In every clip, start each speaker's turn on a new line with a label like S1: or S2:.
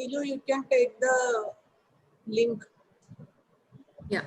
S1: Nilu, you can take the link.
S2: Yeah.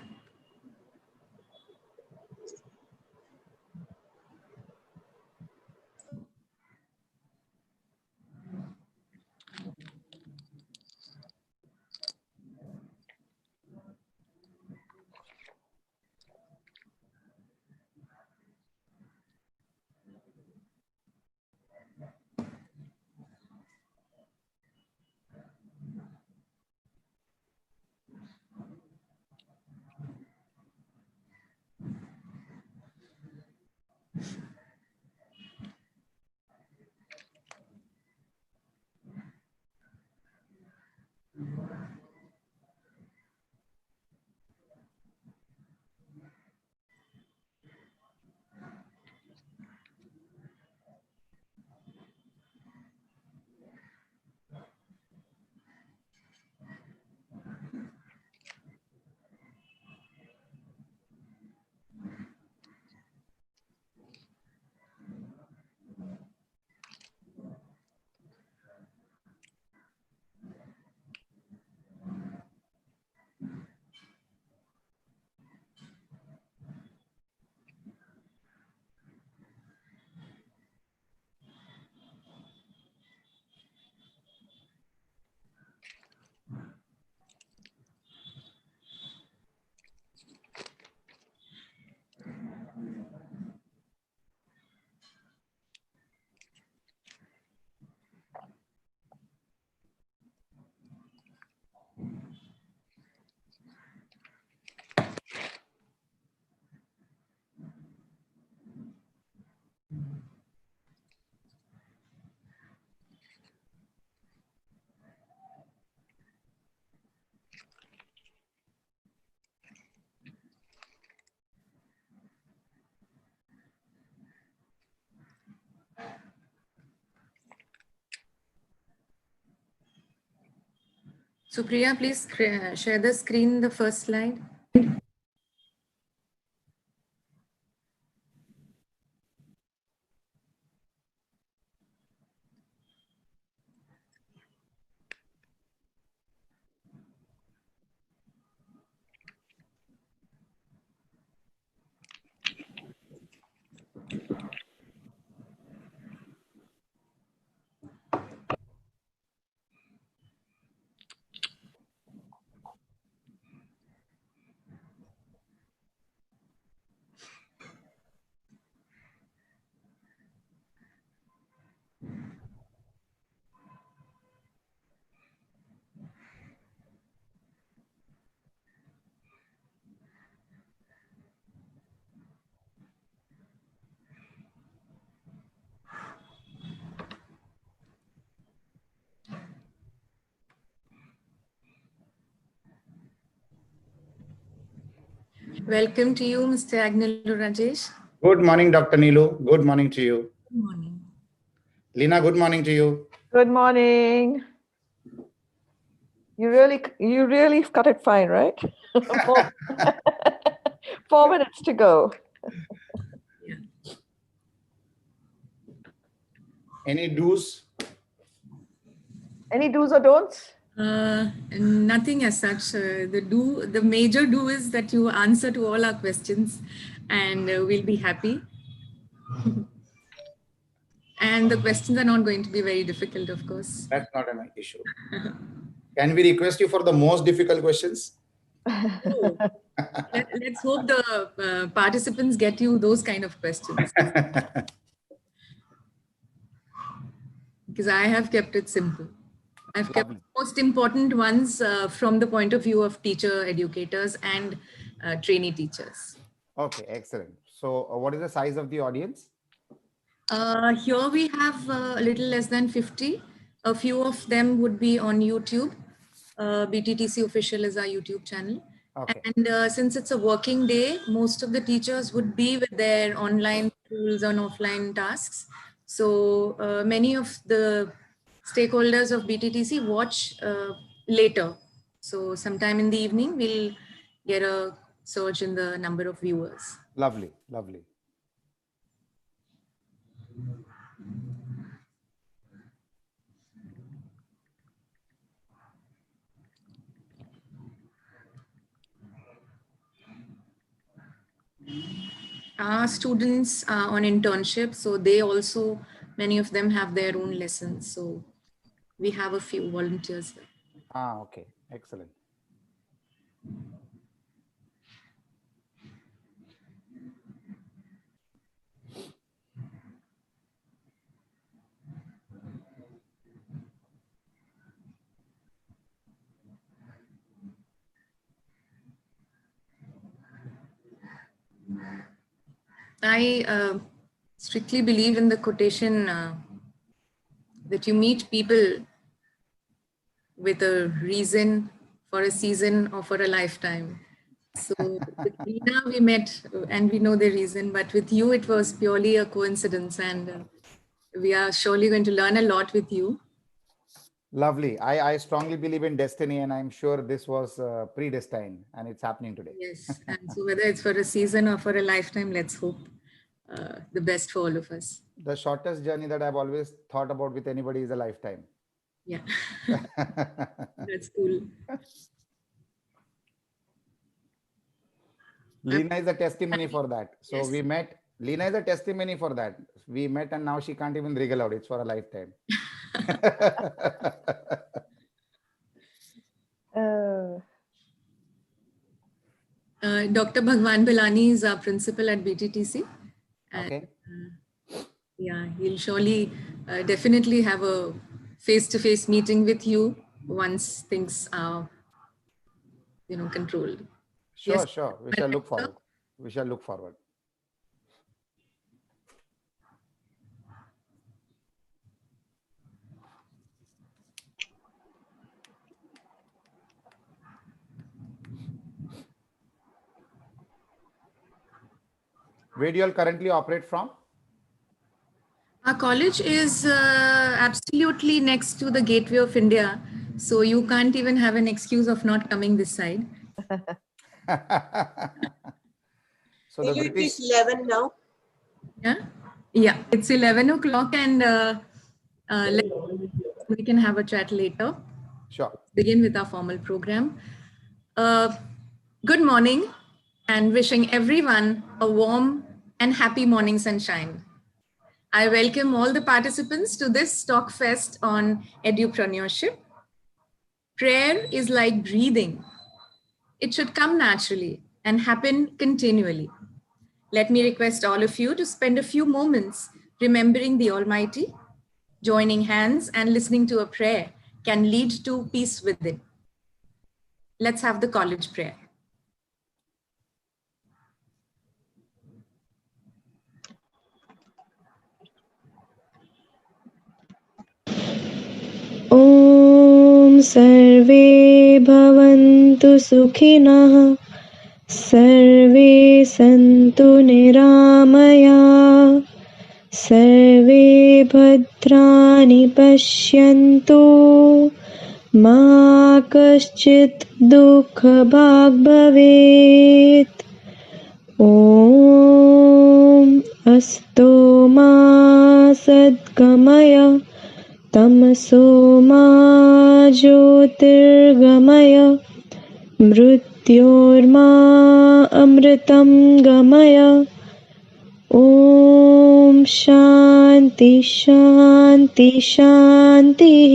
S2: So Priya, please share the screen, the first slide. Welcome to you, Mr. Agnilu Rajesh.
S3: Good morning, Dr. Nilu. Good morning to you.
S2: Good morning.
S3: Lina, good morning to you.
S4: Good morning. You really cut it fine, right? 4 minutes to go.
S2: Yeah.
S3: Any do's?
S4: Any do's or don'ts?
S2: Nothing as such. The major do is that you answer to all our questions, and we'll be happy. And the questions are not going to be very difficult, of course.
S3: That's not an issue. Can we request you for the most difficult questions?
S2: Oh, let's hope the participants get you those kind of questions. Because I have kept it simple. I've kept the most important ones from the point of view of teacher educators and trainee teachers.
S3: Okay, excellent. So what is the size of the audience?
S2: Here we have a little less than 50. A few of them would be on YouTube. BTTC Official is our YouTube channel.
S3: Okay.
S2: And since it's a working day, most of the teachers would be with their online tools and offline tasks. So many of the stakeholders of BTTC watch later. So sometime in the evening, we'll get a surge in the number of viewers.
S3: Lovely, lovely.
S2: Our students are on internship, so they also, many of them have their own lessons. So we have a few volunteers there.
S5: Ah, okay. Excellent.
S2: I strictly believe in the quotation that you meet people with a reason for a season or for a lifetime. So with Lina, we met and we know the reason, but with you, it was purely a coincidence, and we are surely going to learn a lot with you.
S5: Lovely. I strongly believe in destiny, and I'm sure this was predestined and it's happening today.
S2: Yes, and so whether it's for a season or for a lifetime, let's hope the best for all of us.
S5: The shortest journey that I've always thought about with anybody is a lifetime.
S2: Yeah, that's cool.
S5: Lina is a testimony for that. So
S2: Yes.
S5: we met. Lina is a testimony for that. We met and now she can't even wriggle out. It's for a lifetime.
S2: Dr. Bhagwan Bilani is our principal at BTTC. And,
S5: Okay.
S2: yeah, he'll surely definitely have a face-to-face meeting with you once things are, controlled.
S5: Sure,
S2: Yes.
S5: sure. We shall look forward. We shall look forward. Where do you all currently operate from?
S2: Our college is absolutely next to the gateway of India. So you can't even have an excuse of not coming this side.
S5: So the
S1: It
S5: British,
S1: is 11 now.
S2: Yeah, yeah. It's 11 o'clock, and we can have a chat later.
S5: sure.
S2: Begin with our formal program. Good morning, and wishing everyone a warm and happy morning sunshine. I welcome all the participants to this TalkFest on Edupreneurship. Prayer is like breathing. It should come naturally and happen continually. Let me request all of you to spend a few moments remembering the Almighty. Joining hands and listening to a prayer can lead to peace within. Let's have the college prayer.
S6: ॐ सर्वे भवन्तु सुखिनः सर्वे सन्तु निरामया सर्वे भद्राणि पश्यन्तु मा कश्चित् दुःखभाग् भवेत् ॐ अस्तो मा सद्गमय तमसो मा ज्योतिर्गमय मृत्योर्मा अमृतं गमय ॐ शान्ति शान्ति शान्तिः.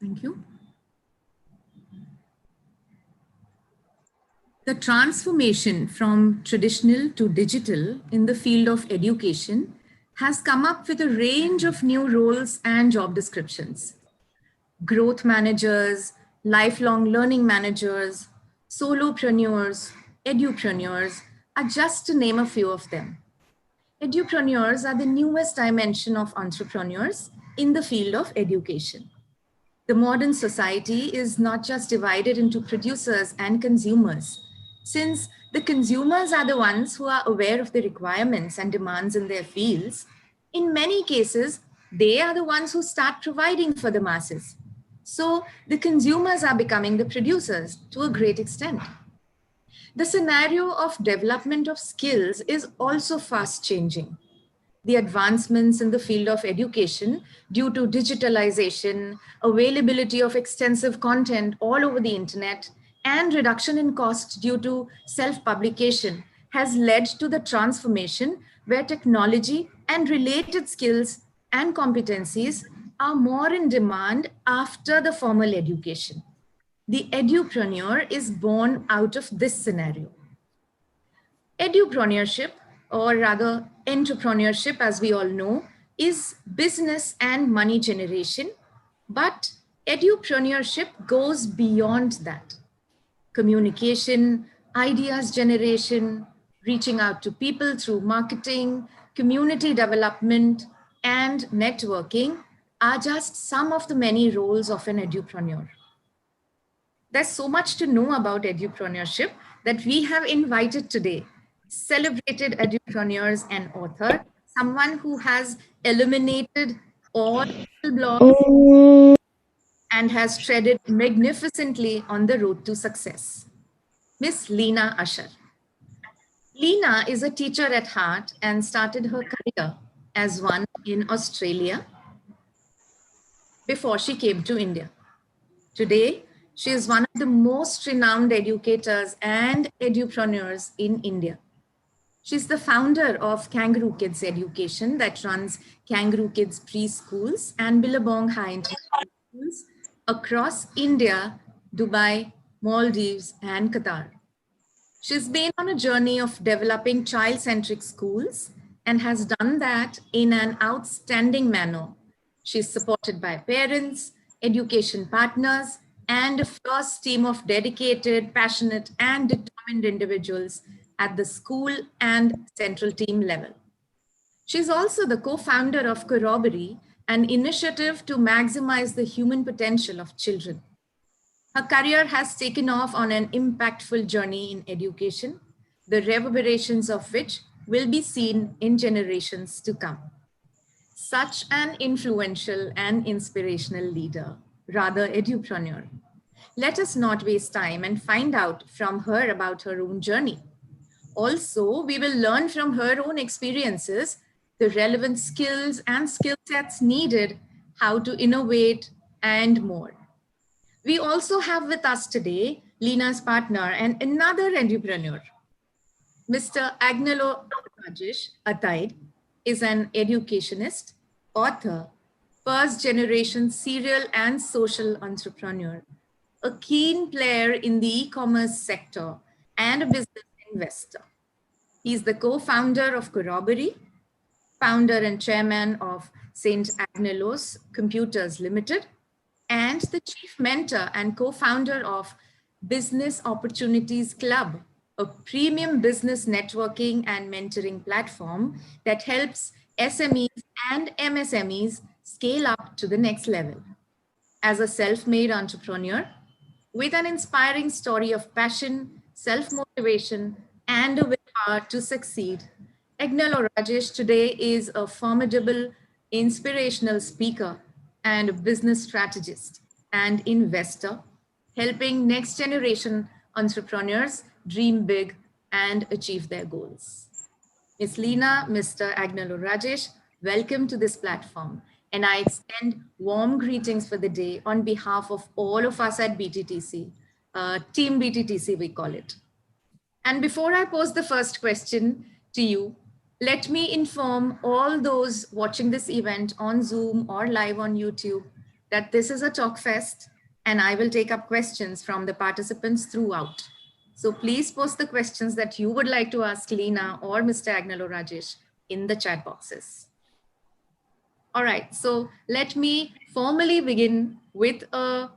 S2: Thank you. The transformation from traditional to digital in the field of education has come up with a range of new roles and job descriptions. Growth managers, lifelong learning managers, solopreneurs, edupreneurs are just to name a few of them. Edupreneurs are the newest dimension of entrepreneurs in the field of education. The modern society is not just divided into producers and consumers. Since the consumers are the ones who are aware of the requirements and demands in their fields, in many cases, they are the ones who start providing for the masses. So the consumers are becoming the producers to a great extent. The scenario of development of skills is also fast changing. The advancements in the field of education due to digitalization, availability of extensive content all over the internet, and reduction in cost due to self-publication has led to the transformation where technology and related skills and competencies are more in demand after the formal education. The edupreneur is born out of this scenario. Edupreneurship, or rather entrepreneurship as we all know, is business and money generation, but edupreneurship goes beyond that. Communication, ideas generation, reaching out to people through marketing, community development, and networking are just some of the many roles of an edupreneur. There's so much to know about edupreneurship that we have invited today celebrated edupreneurs and author, someone who has eliminated all blocks
S6: Om.
S2: and has treaded magnificently on the road to success. Miss Lina Ashar. Lina is a teacher at heart and started her career as one in Australia before she came to India. Today, she is one of the most renowned educators and edupreneurs in India. She's the founder of Kangaroo Kids Education that runs Kangaroo Kids preschools and Billabong High International Schools across India, Dubai, Maldives, and Qatar. She's been on a journey of developing child-centric schools and has done that in an outstanding manner. She's supported by parents, education partners, and a fierce team of dedicated, passionate, and determined individuals at the school and central team level. She's also the co-founder of Corroboree, an initiative to maximize the human potential of children. Her career has taken off on an impactful journey in education, the reverberations of which will be seen in generations to come. Such an influential and inspirational leader, rather edupreneur. Let us not waste time and find out from her about her own journey. Also, we will learn from her own experiences the relevant skills and skill sets needed, how to innovate, and more. We also have with us today Lina's partner and another edupreneur. Mr. Agnello Rajesh Ataid is an educationist, author, first generation serial and social entrepreneur, a keen player in the e-commerce sector, and a business investor. He's the co-founder of Corroboree, founder and chairman of St. Agnello's Computers Limited, and the chief mentor and co-founder of Business Opportunities Club, a premium business networking and mentoring platform that helps SMEs and MSMEs scale up to the next level. As a self-made entrepreneur with an inspiring story of passion, self-motivation, and a willpower to succeed, Agnello Rajesh today is a formidable, inspirational speaker and a business strategist and investor, helping next generation entrepreneurs dream big and achieve their goals. Ms. Lina, Mr. Agnello Rajesh, welcome to this platform. And I extend warm greetings for the day on behalf of all of us at BTTC, Team BTTC we call it. And before I pose the first question to you, let me inform all those watching this event on Zoom or live on YouTube that this is a TalkFest and I will take up questions from the participants throughout. So please post the questions that you would like to ask Lina or Mr. Agnello Rajesh in the chat boxes. All right, so let me formally begin with a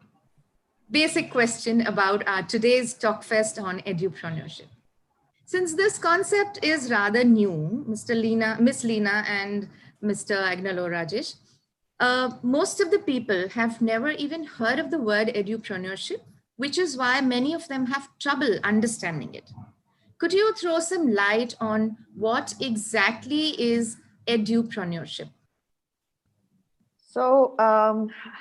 S2: basic question about our today's TalkFest on edupreneurship. Since this concept is rather new, Miss Lina and Mr. Agnello Rajesh, most of the people have never even heard of the word edupreneurship, which is why many of them have trouble understanding it. Could you throw some light on what exactly is edupreneurship?
S4: So,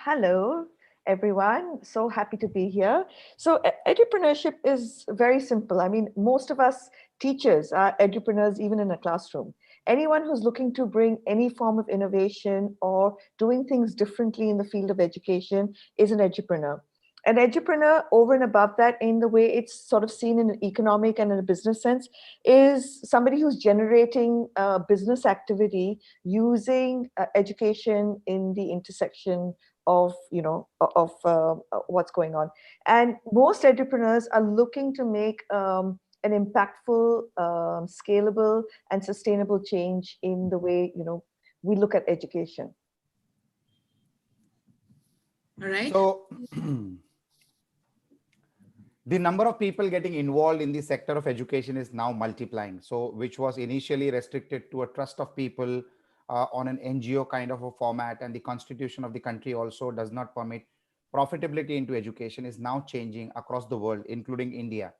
S4: hello, everyone. So happy to be here. So edupreneurship is very simple. I mean, most of us teachers are edupreneurs, even in a classroom. Anyone who's looking to bring any form of innovation or doing things differently in the field of education is an edupreneur. An entrepreneur, over and above that, in the way it's sort of seen in an economic and in a business sense, is somebody who's generating business activity using education in the intersection of, what's going on. And most entrepreneurs are looking to make an impactful, scalable, and sustainable change in the way, we look at education.
S2: All right.
S5: So the number of people getting involved in the sector of education is now multiplying. So which was initially restricted to a trust of people on an NGO kind of a format, and the constitution of the country also does not permit profitability into education, is now changing across the world, including India.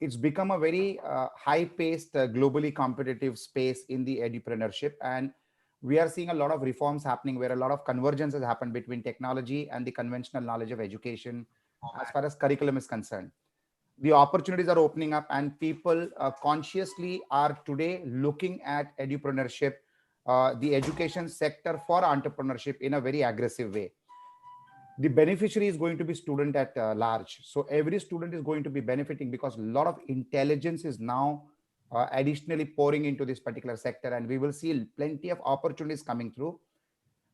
S5: It's become a very high-paced, globally competitive space in the edupreneurship, and we are seeing a lot of reforms happening where a lot of convergence has happened between technology and the conventional knowledge of education as far as curriculum is concerned. The opportunities are opening up, and people consciously are today looking at edupreneurship, the education sector for entrepreneurship in a very aggressive way. The beneficiary is going to be student at large. So every student is going to be benefiting because a lot of intelligence is now additionally pouring into this particular sector, and we will see plenty of opportunities coming through.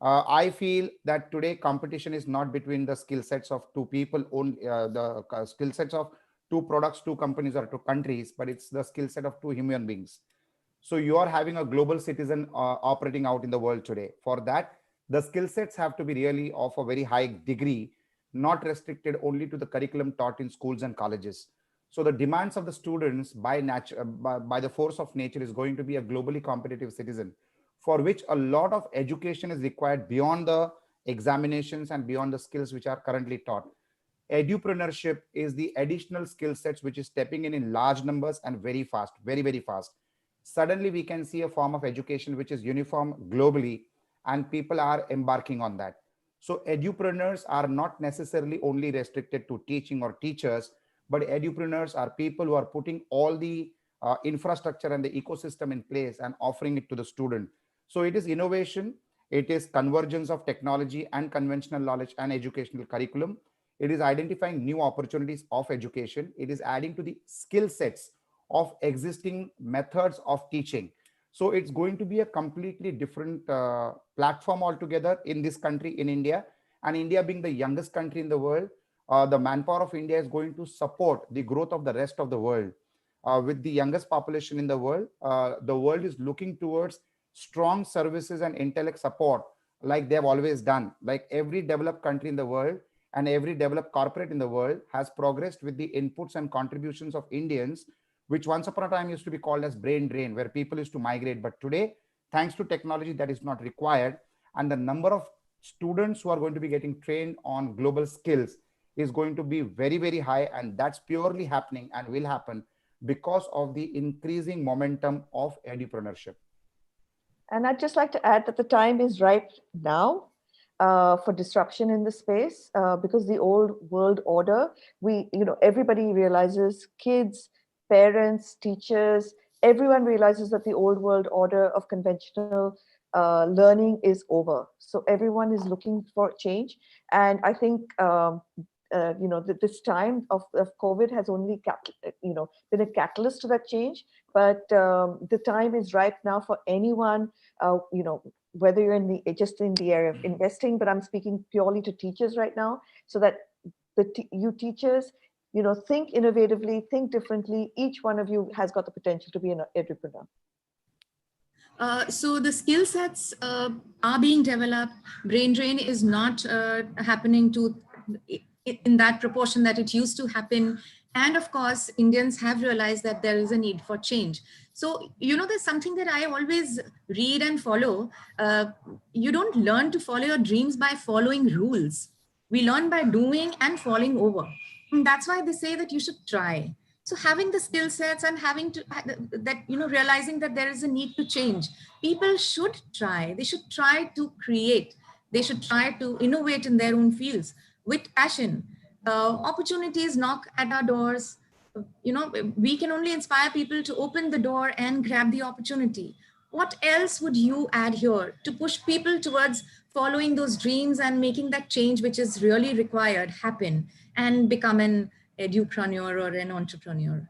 S5: I feel that today competition is not between the skill sets of two people, the skill sets of two products, two companies, or two countries, but it's the skill set of two human beings. So you are having a global citizen operating out in the world today. For that, the skill sets have to be really of a very high degree, not restricted only to the curriculum taught in schools and colleges. So the demands of the students by the force of nature is going to be a globally competitive citizen, for which a lot of education is required beyond the examinations and beyond the skills which are currently taught. Edupreneurship is the additional skill sets which is stepping in large numbers and very fast, very, very fast. Suddenly we can see a form of education which is uniform globally, and people are embarking on that. So edupreneurs are not necessarily only restricted to teaching or teachers, but edupreneurs are people who are putting all the infrastructure and the ecosystem in place and offering it to the student. So it is innovation, it is convergence of technology and conventional knowledge and educational curriculum. It is identifying new opportunities of education. It is adding to the skill sets of existing methods of teaching. So it's going to be a completely different platform altogether in this country, in India. And India being the youngest country in the world, the manpower of India is going to support the growth of the rest of the world. With the youngest population in the world is looking towards strong services and intellect support like they've always done. Like every developed country in the world and every developed corporate in the world has progressed with the inputs and contributions of Indians, which once upon a time used to be called as brain drain, where people used to migrate. But today, thanks to technology, that is not required. And the number of students who are going to be getting trained on global skills is going to be very, very high. And that's purely happening and will happen because of the increasing momentum of edupreneurship.
S4: And I'd just like to add that the time is right now for disruption in the space, because the old world order, everybody realizes, kids, parents, teachers, everyone realizes that the old world order of conventional learning is over. So everyone is looking for change. And I think, this time of COVID has only, been a catalyst to that change. But the time is right now for anyone, whether you're just in the area of investing, but I'm speaking purely to teachers right now, so that you teachers, think innovatively, think differently. Each one of you has got the potential to be an entrepreneur.
S2: So the skill sets are being developed. Brain drain is not happening in that proportion that it used to happen. And of course, Indians have realized that there is a need for change. So, there's something that I always read and follow. You don't learn to follow your dreams by following rules. We learn by doing and falling over. And that's why they say that you should try. So having the skill sets and realizing that there is a need to change, people should try. They should try to create. They should try to innovate in their own fields with passion. Opportunities knock at our doors. We can only inspire people to open the door and grab the opportunity. what else would you add here to push people towards following those dreams and making that change which is really required happen and become an edupreneur or an entrepreneur?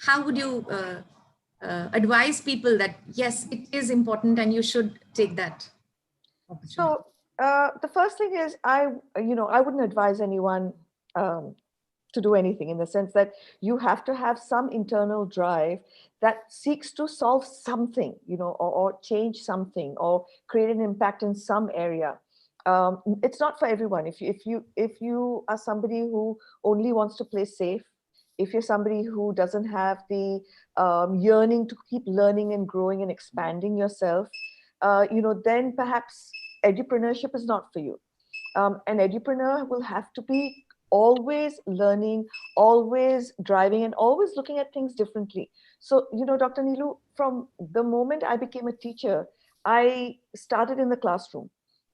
S2: How would you advise people that, yes, it is important and you should take that opportunity?
S4: So the first thing is, I wouldn't advise anyone to do anything, in the sense that you have to have some internal drive that seeks to solve something, or change something, or create an impact in some area. It's not for everyone. If you are somebody who only wants to play safe, if you're somebody who doesn't have the yearning to keep learning and growing and expanding yourself, then perhaps edupreneurship is not for you. An edupreneur will have to be always learning, always driving, and always looking at things differently. So, Dr. Neelu, from the moment I became a teacher, I started in the classroom.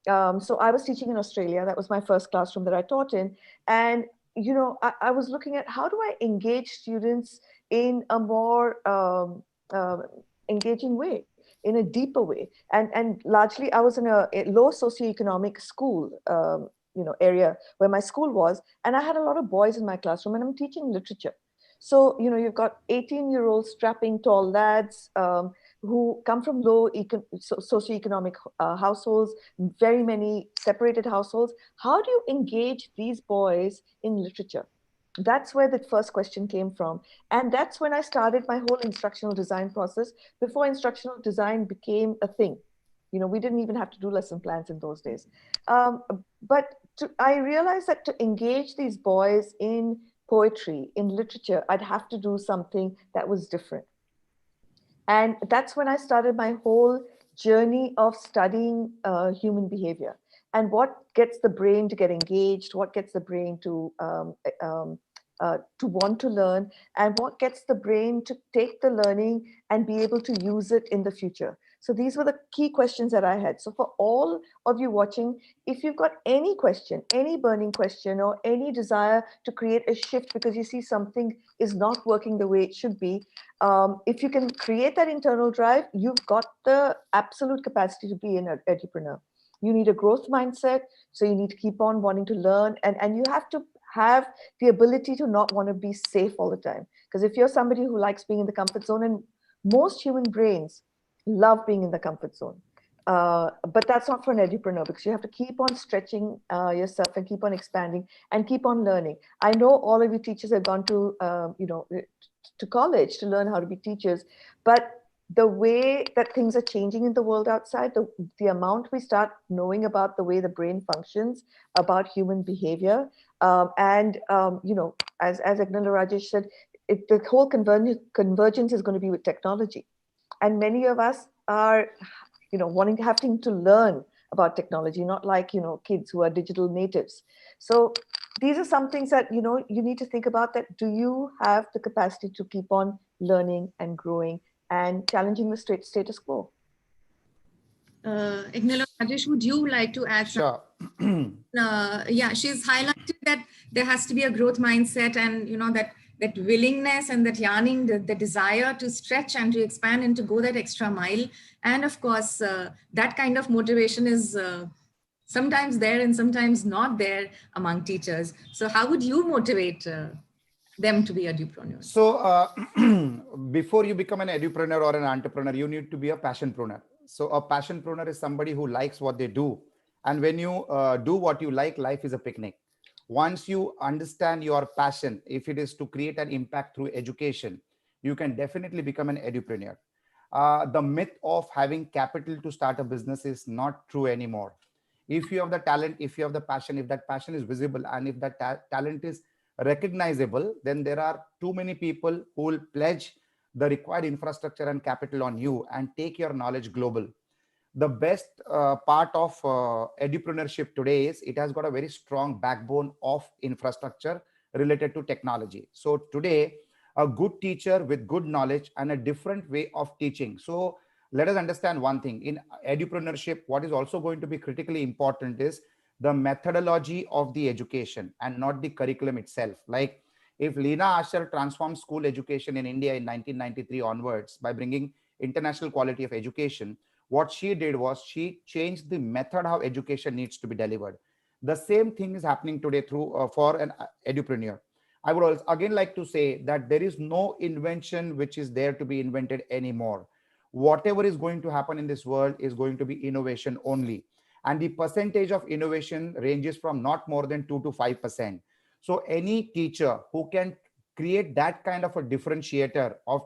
S4: So I was teaching in Australia. That was my first classroom that I taught in. And, I was looking at, how do I engage students in a more engaging way, in a deeper way. And largely I was in a low socioeconomic school, area where my school was. And I had a lot of boys in my classroom, and I'm teaching literature. So, you've got 18-year-old strapping tall lads who come from low socioeconomic households, very many separated households. How do you engage these boys in literature? That's where the first question came from. And that's when I started my whole instructional design process, before instructional design became a thing. We didn't even have to do lesson plans in those days. But I realized that to engage these boys in poetry, in literature, I'd have to do something that was different. And that's when I started my whole journey of studying human behavior, and what gets the brain to get engaged, what gets the brain to want to learn, and what gets the brain to take the learning and be able to use it in the future. So these were the key questions that I had. So for all of you watching, if you've got any question, any burning question, or any desire to create a shift because you see something is not working the way it should be, if you can create that internal drive, you've got the absolute capacity to be an edupreneur. You need a growth mindset, so you need to keep on wanting to learn, and you have to have the ability to not want to be safe all the time. Because if you're somebody who likes being in the comfort zone, and most human brains love being in the comfort zone, but that's not for an edupreneur, because you have to keep on stretching yourself and keep on expanding and keep on learning. I know all of you teachers have gone to to college to learn how to be teachers, but the way that things are changing in the world outside, the amount we start knowing about the way the brain functions, about human behavior, and as Agnila Rajesh said, the whole convergence is going to be with technology. And many of us are, having to learn about technology, not like, kids who are digital natives. So these are some things that, you need to think about, that do you have the capacity to keep on learning and growing and challenging the status quo?
S2: Agnila Rajesh, would you like to add something?
S5: Sure.
S2: Yeah, she's highlighted that there has to be a growth mindset, and that willingness and that yearning, the desire to stretch and to expand and to go that extra mile. And of course, that kind of motivation is sometimes there and sometimes not there among teachers. So how would you motivate them to be edupreneurs?
S5: So before you become an edupreneur or an entrepreneur, you need to be a passionpreneur. So a passionpreneur is somebody who likes what they do. And when you do what you like, life is a picnic. Once you understand your passion, if it is to create an impact through education, you can definitely become an edupreneur. The myth of having capital to start a business is not true anymore. If you have the talent, if you have the passion, if that passion is visible, and if that talent is recognizable, then there are too many people who will pledge the required infrastructure and capital on you and take your knowledge global. The best part of edupreneurship today is it has got a very strong backbone of infrastructure related to technology. So today, a good teacher with good knowledge and a different way of teaching. So let us understand one thing. In edupreneurship, what is also going to be critically important is the methodology of the education and not the curriculum itself. Like if Lina Ashar transformed school education in India in 1993 onwards by bringing international quality of education, what she did was she changed the method how education needs to be delivered. The same thing is happening today through for an edupreneur. I would also again like to say that there is no invention which is there to be invented anymore. Whatever is going to happen in this world is going to be innovation only. And the percentage of innovation ranges from not more than 2 to 5%. So any teacher who can create that kind of a differentiator of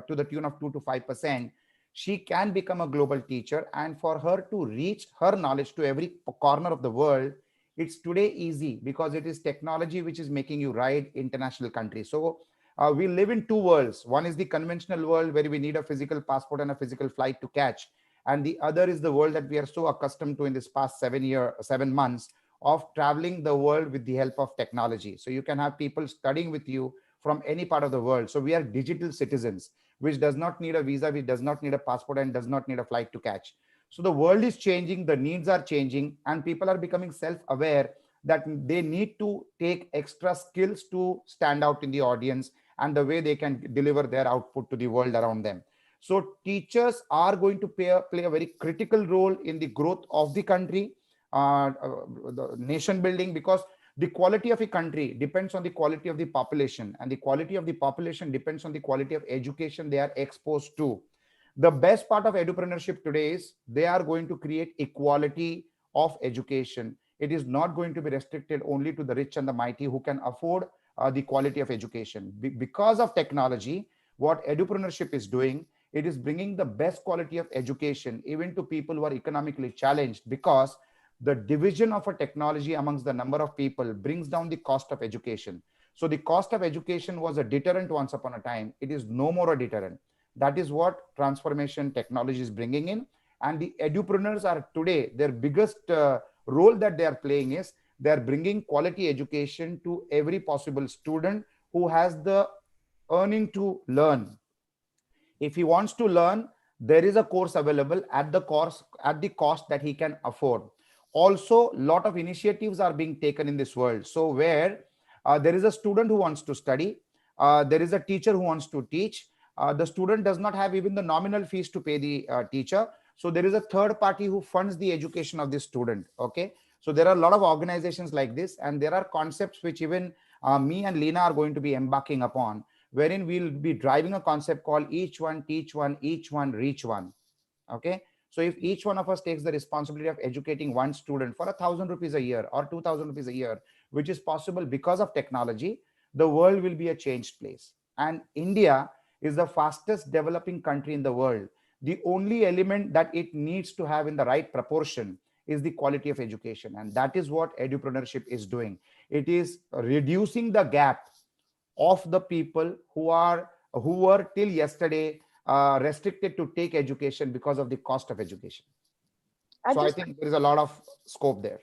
S5: to the tune of 2 to 5%, she can become a global teacher. And for her to reach her knowledge to every corner of the world, it's today easy because it is technology which is making you ride international countries. So we live in two worlds. One is the conventional world where we need a physical passport and a physical flight to catch. And the other is the world that we are so accustomed to in this past 7 months of traveling the world with the help of technology. So you can have people studying with you from any part of the world. So we are digital citizens, which does not need a visa, which does not need a passport, and does not need a flight to catch. So the world is changing, the needs are changing, and people are becoming self-aware that they need to take extra skills to stand out in the audience and the way they can deliver their output to the world around them. So teachers are going to play a very critical role in the growth of the country, the nation building, because the quality of a country depends on the quality of the population, and the quality of the population depends on the quality of education they are exposed to. The best part of edupreneurship today is they are going to create equality of education. It is not going to be restricted only to the rich and the mighty who can afford the quality of education. Because of technology, what edupreneurship is doing, it is bringing the best quality of education even to people who are economically challenged, because the division of a technology amongst the number of people brings down the cost of education. So the cost of education was a deterrent once upon a time. It is no more a deterrent. That is what transformation technology is bringing in. And the edupreneurs are today, their biggest role that they are playing is they are bringing quality education to every possible student who has the earning to learn. If he wants to learn, there is a course available at the cost that he can afford. Also, a lot of initiatives are being taken in this world. So where there is a student who wants to study, there is a teacher who wants to teach. The student does not have even the nominal fees to pay the teacher. So there is a third party who funds the education of the student. Okay. So there are a lot of organizations like this, and there are concepts which even me and Lina are going to be embarking upon, wherein we'll be driving a concept called each one, teach one, each one, reach one. Okay. So if each one of us takes the responsibility of educating one student for 1,000 rupees a year or 2,000 rupees a year, which is possible because of technology, the world will be a changed place. And India is the fastest developing country in the world. The only element that it needs to have in the right proportion is the quality of education. And that is what edupreneurship is doing. It is reducing the gap of the people who were till yesterday restricted to take education because of the cost of education. So I think there is a lot of scope there.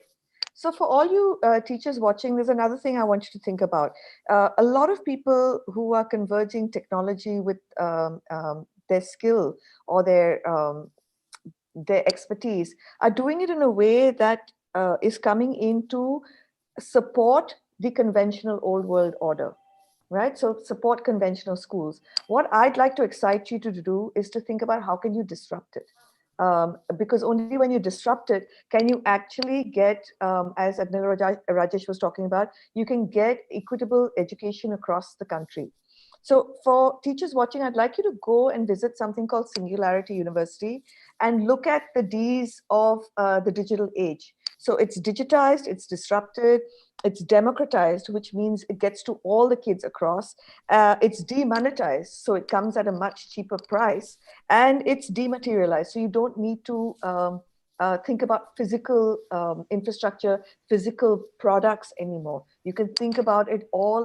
S4: So for all you teachers watching, there's another thing I want you to think about. A lot of people who are converging technology with their skill or their expertise are doing it in a way that is coming in to support the conventional old world order, right? So support conventional schools. What I'd like to excite you to do is to think about how can you disrupt it. Because only when you disrupt it can you actually get, as Rajesh was talking about, you can get equitable education across the country. So for teachers watching, I'd like you to go and visit something called Singularity University and look at the Ds of the digital age. So it's digitized, it's disrupted, it's democratized, which means it gets to all the kids across. It's demonetized, so it comes at a much cheaper price, and it's dematerialized. So you don't need to think about physical infrastructure, physical products anymore. You can think about it all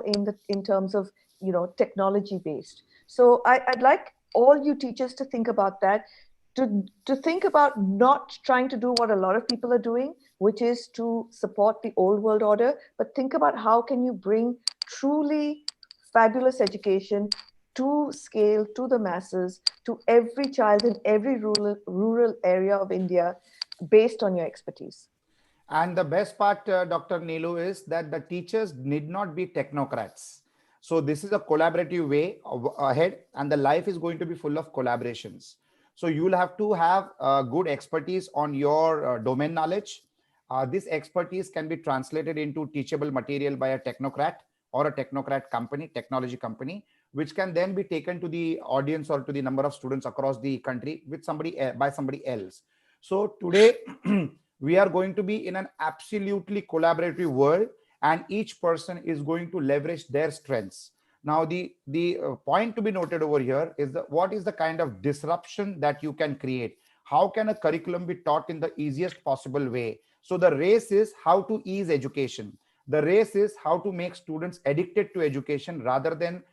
S4: in terms of, you know, technology based. So I'd like all you teachers to think about that, to think about not trying to do what a lot of people are doing, which is to support the old world order, but think about how can you bring truly fabulous education to scale, to the masses, to every child in every rural area of India based on your expertise.
S5: And the best part, Dr. Neelu, is that the teachers need not be technocrats. So this is a collaborative way ahead, and the life is going to be full of collaborations. So you'll have to have good expertise on your domain knowledge. This expertise can be translated into teachable material by a technocrat or a technocrat company, technology company, which can then be taken to the audience or to the number of students across the country with somebody by somebody else. So today we are going to be in an absolutely collaborative world, and each person is going to leverage their strengths. Now, the point to be noted over here is what is the kind of disruption that you can create? How can a curriculum be taught in the easiest possible way? So the race is how to ease education. The race is how to make students addicted to education rather than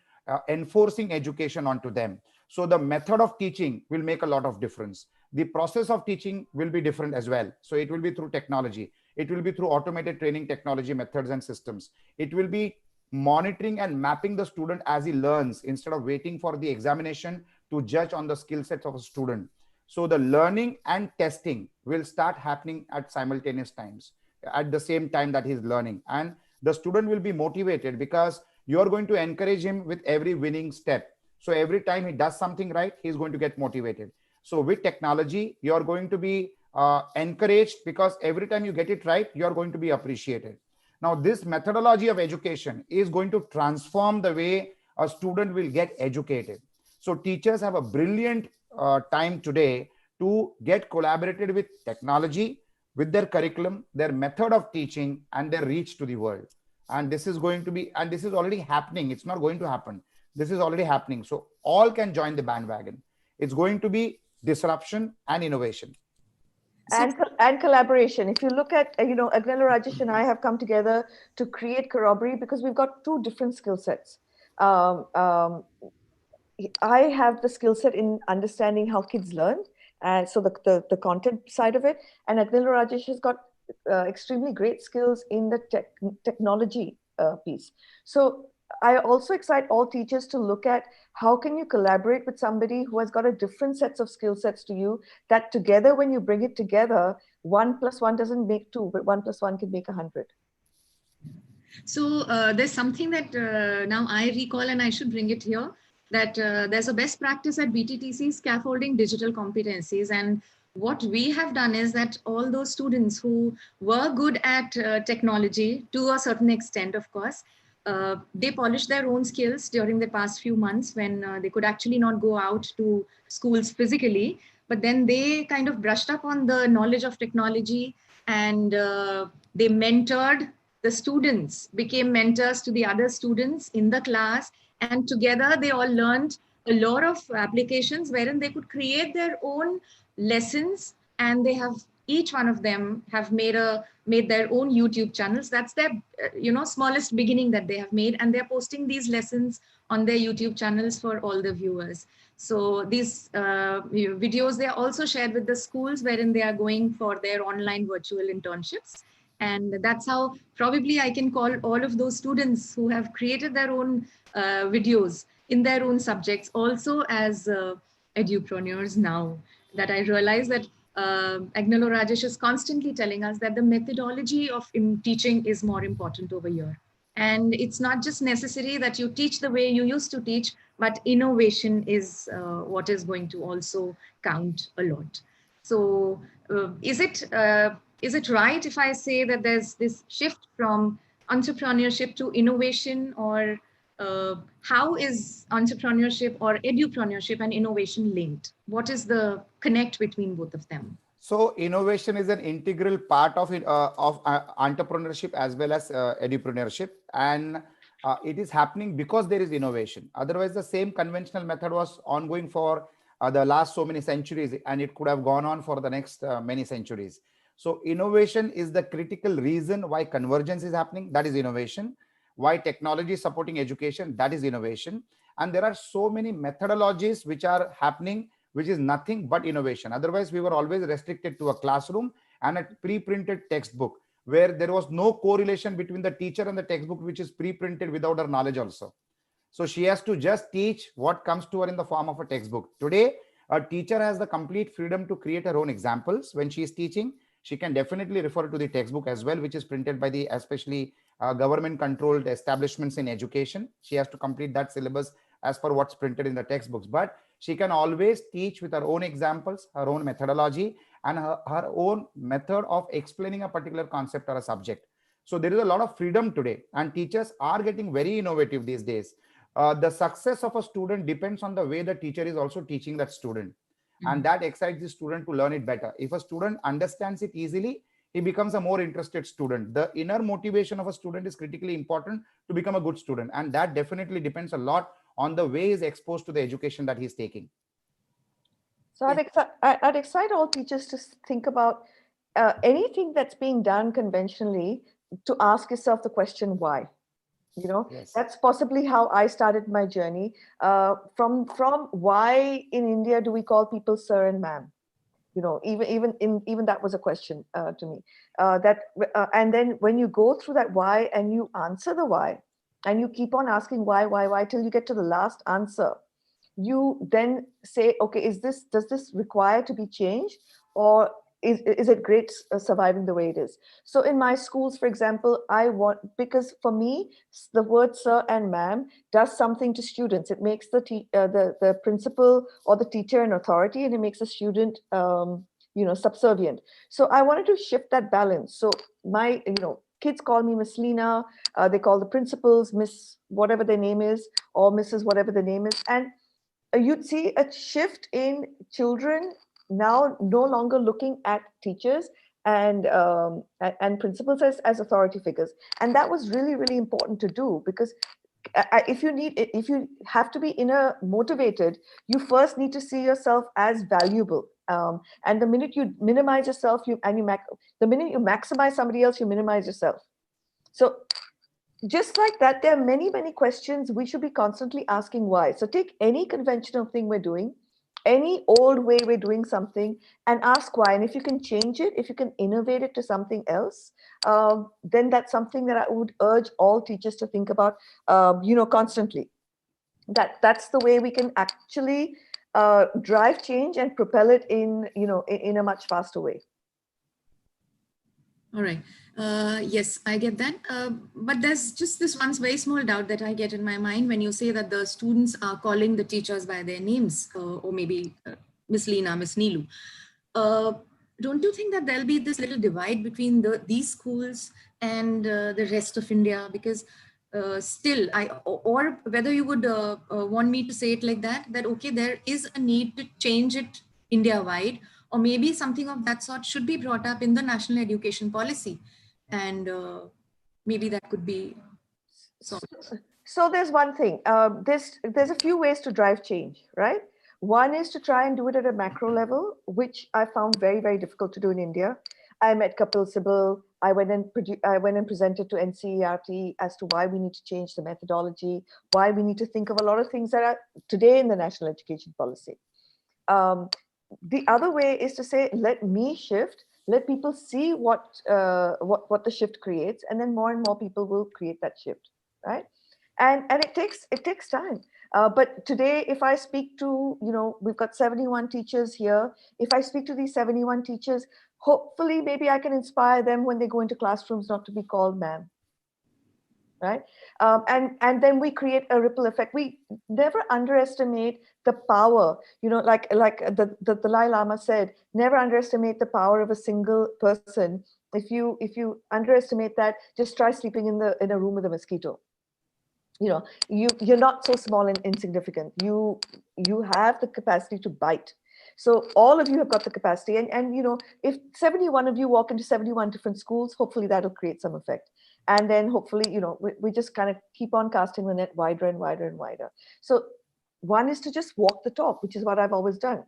S5: enforcing education onto them. So the method of teaching will make a lot of difference. The process of teaching will be different as well. So it will be through technology. It will be through automated training technology methods and systems. It will be monitoring and mapping the student as he learns instead of waiting for the examination to judge on the skill sets of a student. So the learning and testing will start happening at simultaneous times, at the same time that he's learning. And the student will be motivated because you're going to encourage him with every winning step. So every time he does something right, he's going to get motivated. So with technology, you're going to be encouraged because every time you get it right, you're going to be appreciated. Now, this methodology of education is going to transform the way a student will get educated. So teachers have a brilliant time today to get collaborated with technology, with their curriculum, their method of teaching, and their reach to the world. And this is going to be, and this is already happening. It's not going to happen. This is already happening. So all can join the bandwagon. It's going to be disruption and innovation.
S4: And collaboration. If you look at, Agnella Rajesh and I have come together to create Corroboree because we've got two different skill sets. I have the skill set in understanding how kids learn, and so the content side of it. And Agnella Rajesh has got extremely great skills in the technology piece. So I also excite all teachers to look at how can you collaborate with somebody who has got a different sets of skill sets to you, that together, when you bring it together, 1 + 1 doesn't make 2, but 1 + 1 can make 100.
S2: So there's something that now I recall, and I should bring it here, that there's a best practice at BTTC, scaffolding digital competencies. And what we have done is that all those students who were good at technology to a certain extent, of course, they polished their own skills during the past few months when they could actually not go out to schools physically, but then they kind of brushed up on the knowledge of technology, and they mentored the students, became mentors to the other students in the class, and together they all learned a lot of applications wherein they could create their own lessons, and they have, each one of them have made their own YouTube channels. That's their smallest beginning that they have made, and they're posting these lessons on their YouTube channels for all the viewers. So these videos, they are also shared with the schools wherein they are going for their online virtual internships. And that's how probably I can call all of those students who have created their own videos in their own subjects also as edupreneurs now, that I realize that Agnella Rajesh is constantly telling us that the methodology of teaching is more important over here. And it's not just necessary that you teach the way you used to teach, but innovation is what is going to also count a lot. So is it right if I say that there's this shift from entrepreneurship to innovation, or how is entrepreneurship or edupreneurship and innovation linked? What is the connect between both of them?
S5: So innovation is an integral part of entrepreneurship as well as edupreneurship, and it is happening because there is innovation. Otherwise, the same conventional method was ongoing for the last so many centuries, and it could have gone on for the next many centuries. So innovation is the critical reason why convergence is happening. That is innovation. Why technology is supporting education. That is innovation. And there are so many methodologies which are happening, which is nothing but innovation. Otherwise, we were always restricted to a classroom and a pre-printed textbook where there was no correlation between the teacher and the textbook, which is pre-printed without her knowledge also. So she has to just teach what comes to her in the form of a textbook. Today, a teacher has the complete freedom to create her own examples. When she is teaching, she can definitely refer to the textbook as well, which is printed by the especially government controlled establishments in education. She has to complete that syllabus as per what's printed in the textbooks, but she can always teach with her own examples, her own methodology, and her own method of explaining a particular concept or a subject. So there is a lot of freedom today, and teachers are getting very innovative these days. The success of a student depends on the way the teacher is also teaching that student. And that excites the student to learn it better. If a student understands it easily, he becomes a more interested student. The inner motivation of a student is critically important to become a good student. And that definitely depends a lot on the way he's exposed to the education that he's taking.
S4: So I'd excite all teachers to think about anything that's being done conventionally, to ask yourself the question, why? You know,
S5: Yes.
S4: That's possibly how I started my journey. From why in India do we call people sir and ma'am? You know, even that was a question to me. And then when you go through that why and you answer the why, and you keep on asking why till you get to the last answer, you then say, okay, does this require to be changed, or is it great surviving the way it is? So in my schools, for example, because for me, the word sir and ma'am does something to students. It makes the principal or the teacher an authority, and it makes the student subservient. So I wanted to shift that balance. So my kids call me Miss Lina. They call the principals Miss whatever their name is, or Mrs. whatever the name is, and you'd see a shift in children now no longer looking at teachers and principals as authority figures. And that was really, really important to do, because if you have to be inner motivated, you first need to see yourself as valuable. And the minute you minimize yourself, the minute you maximize somebody else, you minimize yourself. So just like that, there are many, many questions we should be constantly asking why. So take any conventional thing we're doing, any old way we're doing something, and ask why. And if you can change it, if you can innovate it to something else, then that's something that I would urge all teachers to think about, constantly. That's the way we can actually drive change and propel it in a much faster way.
S2: All right. Yes, I get that. But there's just this one very small doubt that I get in my mind when you say that the students are calling the teachers by their names, or maybe Miss Lina, Miss Neelu. Don't you think that there'll be this little divide between these schools and the rest of India? Because still, or whether you would want me to say it like that, okay, there is a need to change it India-wide, or maybe something of that sort should be brought up in the national education policy. And maybe that could be solved.
S4: So there's one thing. There's a few ways to drive change, right? One is to try and do it at a macro level, which I found very, very difficult to do in India. I met Kapil Sibal. I went and presented to NCERT as to why we need to change the methodology, why we need to think of a lot of things that are today in the national education policy. The other way is to say, let me shift, let people see what the shift creates, and then more and more people will create that shift, right? And it takes time. But today, if I speak to, we've got 71 teachers here. If I speak to these 71 teachers, hopefully maybe I can inspire them when they go into classrooms not to be called ma'am. Right? And then we create a ripple effect. We never underestimate the power, like the Dalai Lama said, never underestimate the power of a single person. If you underestimate that, just try sleeping in a room with a mosquito. You're not so small and insignificant. You have the capacity to bite. So all of you have got the capacity. And if 71 of you walk into 71 different schools, hopefully that'll create some effect. And then hopefully, we just kind of keep on casting the net wider and wider and wider. So one is to just walk the talk, which is what I've always done.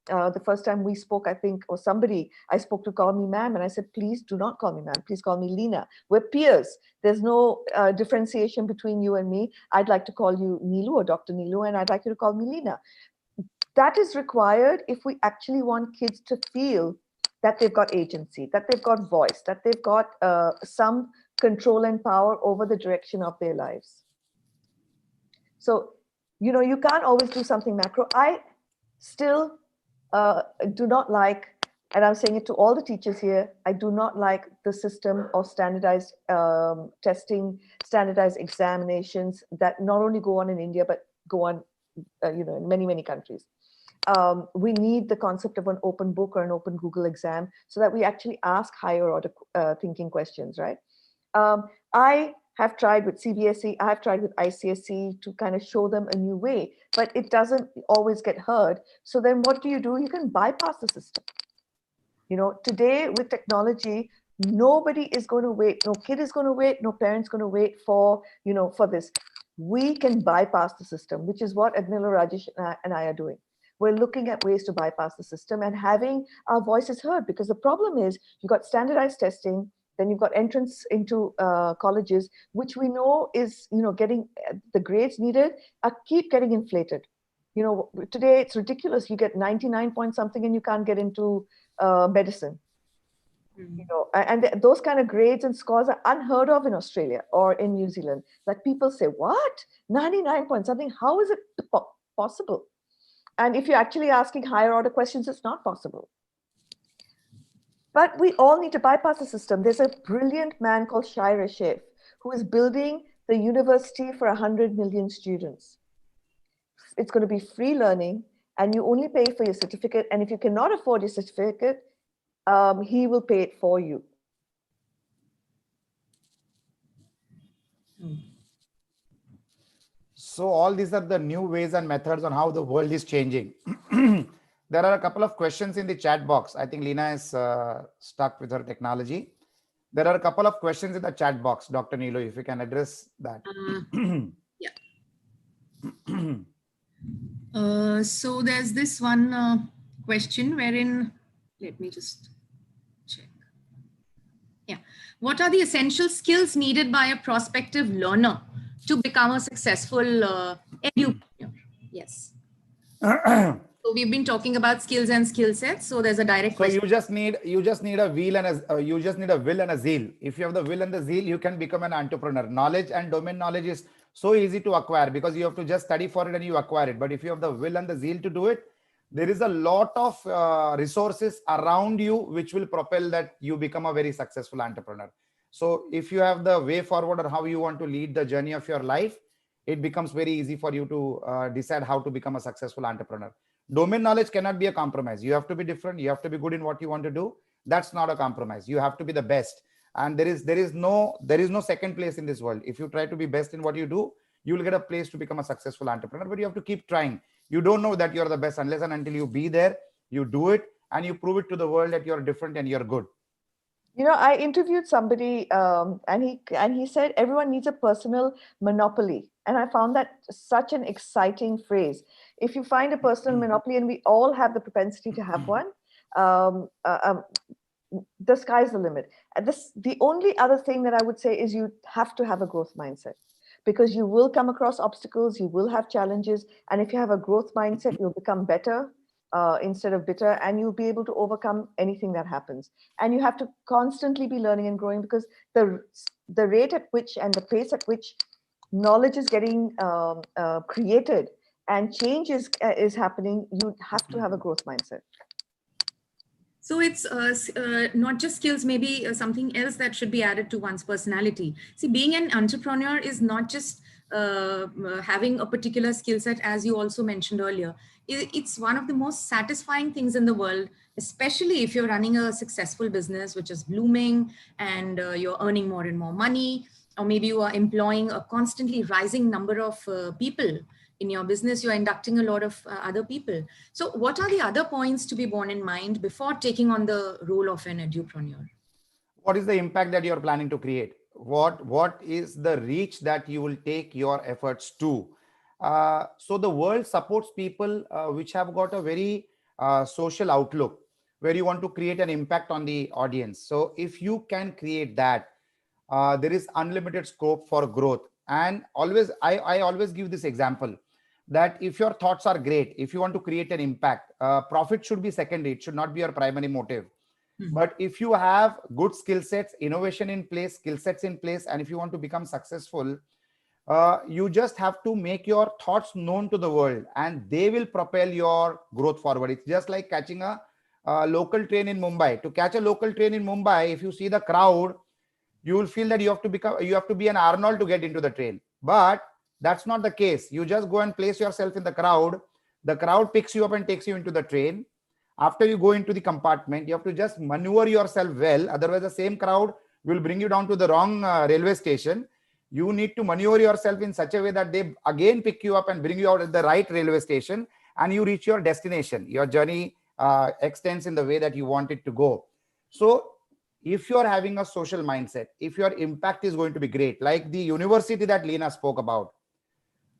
S4: The first time we spoke, I think, or somebody I spoke to call me ma'am, and I said, please do not call me ma'am. Please call me Lina. We're peers. There's no differentiation between you and me. I'd like to call you Neelu or Dr. Neelu, and I'd like you to call me Lina. That is required if we actually want kids to feel that they've got agency, that they've got voice, that they've got some control and power over the direction of their lives. So, you can't always do something macro. I still do not like, and I'm saying it to all the teachers here, I do not like the system of standardized testing, standardized examinations that not only go on in India, but go on, in many, many countries. We need the concept of an open book or an open Google exam so that we actually ask higher order thinking questions, right? I have tried with CBSE, I have tried with ICSE to kind of show them a new way, but it doesn't always get heard. So then what do? You can bypass the system. Today with technology, nobody is going to wait. No kid is going to wait. No parent's going to wait for this. We can bypass the system, which is what Agnil, Rajesh, and I are doing. We're looking at ways to bypass the system and having our voices heard, because the problem is you've got standardized testing, then you've got entrance into colleges, which we know is, getting the grades needed keep getting inflated. Today it's ridiculous. You get 99 point something and you can't get into medicine. And those kind of grades and scores are unheard of in Australia or in New Zealand. Like people say, what? 99 point something? How is it possible? And if you're actually asking higher order questions, it's not possible. But we all need to bypass the system. There's a brilliant man called Shai Sheikh who is building the university for 100 million students. It's going to be free learning, and you only pay for your certificate. And if you cannot afford your certificate, he will pay it for you.
S5: So all these are the new ways and methods on how the world is changing. There are a couple of questions in the chat box. I think Lina is stuck with her technology. There are a couple of questions in the chat box, Dr. Neelu, if you can address that.
S2: So there's this one question wherein, let me just check. Yeah. What are the essential skills needed by a prospective learner to become a successful edupreneur? Yes. So we've been talking about skills and skill sets. So there's a direct question.
S5: You just need a will and a zeal. If you have the will and the zeal, you can become an entrepreneur. Knowledge and domain knowledge is so easy to acquire because you have to just study for it and you acquire it. But if you have the will and the zeal to do it, there is a lot of resources around you which will propel that you become a very successful entrepreneur. So if you have the way forward or how you want to lead the journey of your life, it becomes very easy for you to decide how to become a successful entrepreneur. Domain knowledge cannot be a compromise. You have to be different. You have to be good in what you want to do. That's not a compromise. You have to be the best. And there is no second place in this world. If you try to be best in what you do, you will get a place to become a successful entrepreneur, but you have to keep trying. You don't know that you're the best unless and until you be there, you do it, and you prove it to the world that you're different and you're good.
S4: I interviewed somebody and he said everyone needs a personal monopoly. And I found that such an exciting phrase. If you find a personal monopoly, and we all have the propensity to have one, the sky's the limit. And the only other thing that I would say is you have to have a growth mindset, because you will come across obstacles, you will have challenges. And if you have a growth mindset, you'll become better instead of bitter, and you'll be able to overcome anything that happens. And you have to constantly be learning and growing, because the rate at which and the pace at which knowledge is getting created and change is happening, you have to have a growth mindset.
S2: So it's not just skills, maybe something else that should be added to one's personality. See, being an entrepreneur is not just having a particular skill set, as you also mentioned earlier. It's one of the most satisfying things in the world, especially if you're running a successful business which is blooming and you're earning more and more money, or maybe you are employing a constantly rising number of people in your business, you're inducting a lot of other people. So what are the other points to be borne in mind before taking on the role of an edupreneur?
S5: What is the impact that you're planning to create? What is the reach that you will take your efforts to? So the world supports people which have got a very social outlook, where you want to create an impact on the audience. So if you can create that, there is unlimited scope for growth. And I always give this example that if your thoughts are great, if you want to create an impact, profit should be secondary. It should not be your primary motive. But if you have good skill sets, innovation in place, skill sets in place, and if you want to become successful, you just have to make your thoughts known to the world, and they will propel your growth forward. It's just like catching a local train in Mumbai. To catch a local train in Mumbai, if you see the crowd, you will feel that you have to be an Arnold to get into the train. But That's not the case. You just go and place yourself in the crowd. The crowd picks you up and takes you into the train. After you go into the compartment, you have to just maneuver yourself well. Otherwise, the same crowd will bring you down to the wrong railway station. You need to maneuver yourself in such a way that they again pick you up and bring you out at the right railway station, and you reach your destination. Your journey extends in the way that you want it to go. So if you're having a social mindset, if your impact is going to be great, like the university that Lina spoke about,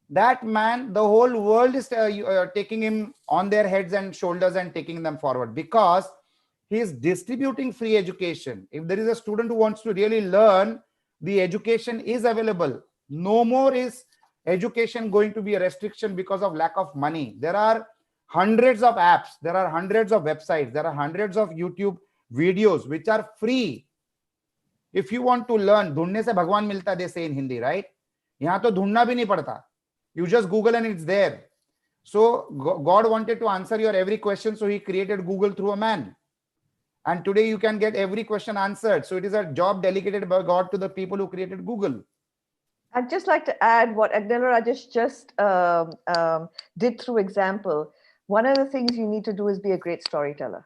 S5: that man, the whole world is taking him on their heads and shoulders and taking them forward, because he is distributing free education. If there is a student who wants to really learn, the education is available. No more is education going to be a restriction because of lack of money. There are hundreds of apps, there are hundreds of websites, there are hundreds of YouTube videos which are free. If you want to learn, dhundne se bhagwan milta, they say in Hindi, right? Yahan to dhundna bhi nahi padta. You just Google and it's there. So God wanted to answer your every question, so he created Google through a man. And today you can get every question answered. So it is a job delegated by God to the people who created Google.
S4: I'd just like to add what Agnella Rajesh just did through example. One of the things you need to do is be a great storyteller.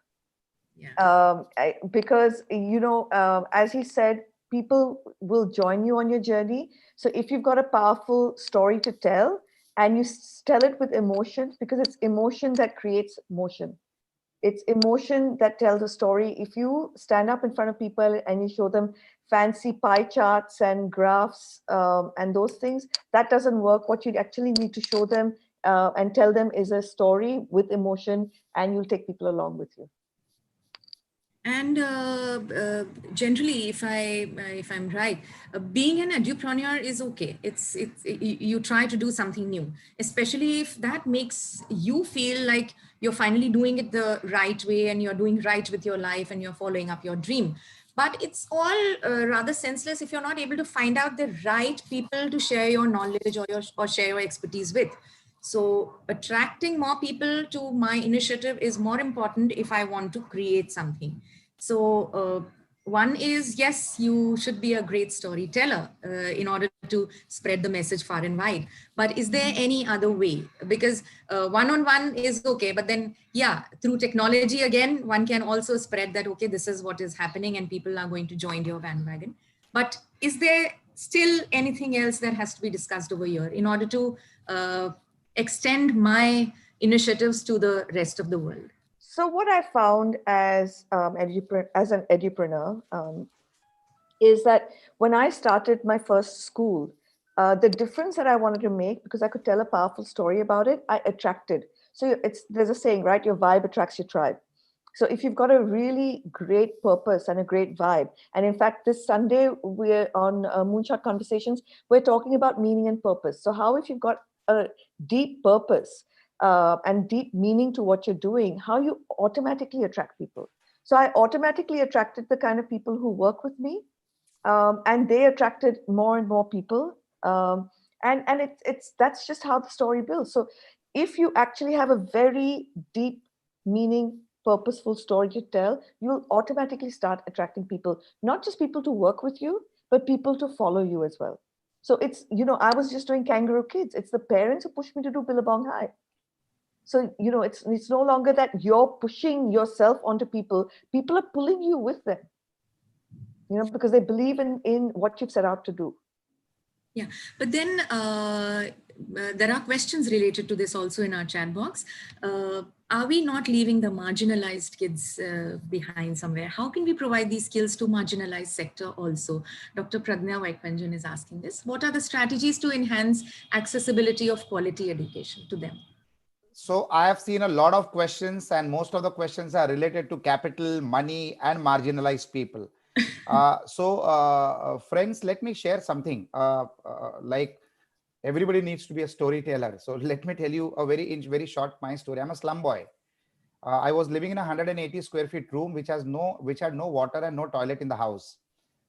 S2: Yeah.
S4: Because, you know, as he said, people will join you on your journey. So if you've got a powerful story to tell and you tell it with emotion, because it's emotion that creates motion. It's emotion that tells a story. If you stand up in front of people and you show them fancy pie charts and graphs and those things, that doesn't work. What you actually need to show them and tell them is a story with emotion, and you'll take people along with you.
S2: And generally, if I'm right, being an edupreneur is okay. You try to do something new, especially if that makes you feel like you're finally doing it the right way and you're doing right with your life and you're following up your dream. But it's all rather senseless if you're not able to find out the right people to share your knowledge or share your expertise with. So attracting more people to my initiative is more important if I want to create something. So one is, yes, you should be a great storyteller in order to spread the message far and wide. But is there any other way? Because one-on-one is okay, but then, yeah, through technology, again, one can also spread that, okay, this is what is happening and people are going to join your bandwagon. But is there still anything else that has to be discussed over here in order to extend my initiatives to the rest of the world?
S4: So what I found as an edupreneur is that when I started my first school, the difference that I wanted to make, because I could tell a powerful story about it, I attracted. So there's a saying, right? Your vibe attracts your tribe. So if you've got a really great purpose and a great vibe, and in fact, this Sunday, we're on Moonshot Conversations, we're talking about meaning and purpose. So how, if you've got a deep purpose, and deep meaning to what you're doing, how you automatically attract people. So I automatically attracted the kind of people who work with me, and they attracted more and more people. And that's just how the story builds. So if you actually have a very deep meaning, purposeful story to tell, you'll automatically start attracting people, not just people to work with you, but people to follow you as well. So it's, you know, I was just doing Kangaroo Kids. It's the parents who pushed me to do Billabong High. So, you know, it's no longer that you're pushing yourself onto people. People are pulling you with them, you know, because they believe in what you've set out to do.
S2: Yeah, but then there are questions related to this also in our chat box. Are we not leaving the marginalized kids behind somewhere? How can we provide these skills to marginalized sector also? Dr. Pragna Vaikpanjan is asking this. What are the strategies to enhance accessibility of quality education to them?
S5: So I have seen a lot of questions, and most of the questions are related to capital, money, and marginalized people. Friends, let me share something. Like everybody needs to be a storyteller. So let me tell you a very short my story. I'm a slum boy. I was living in a 180 square feet room, which had no water and no toilet in the house.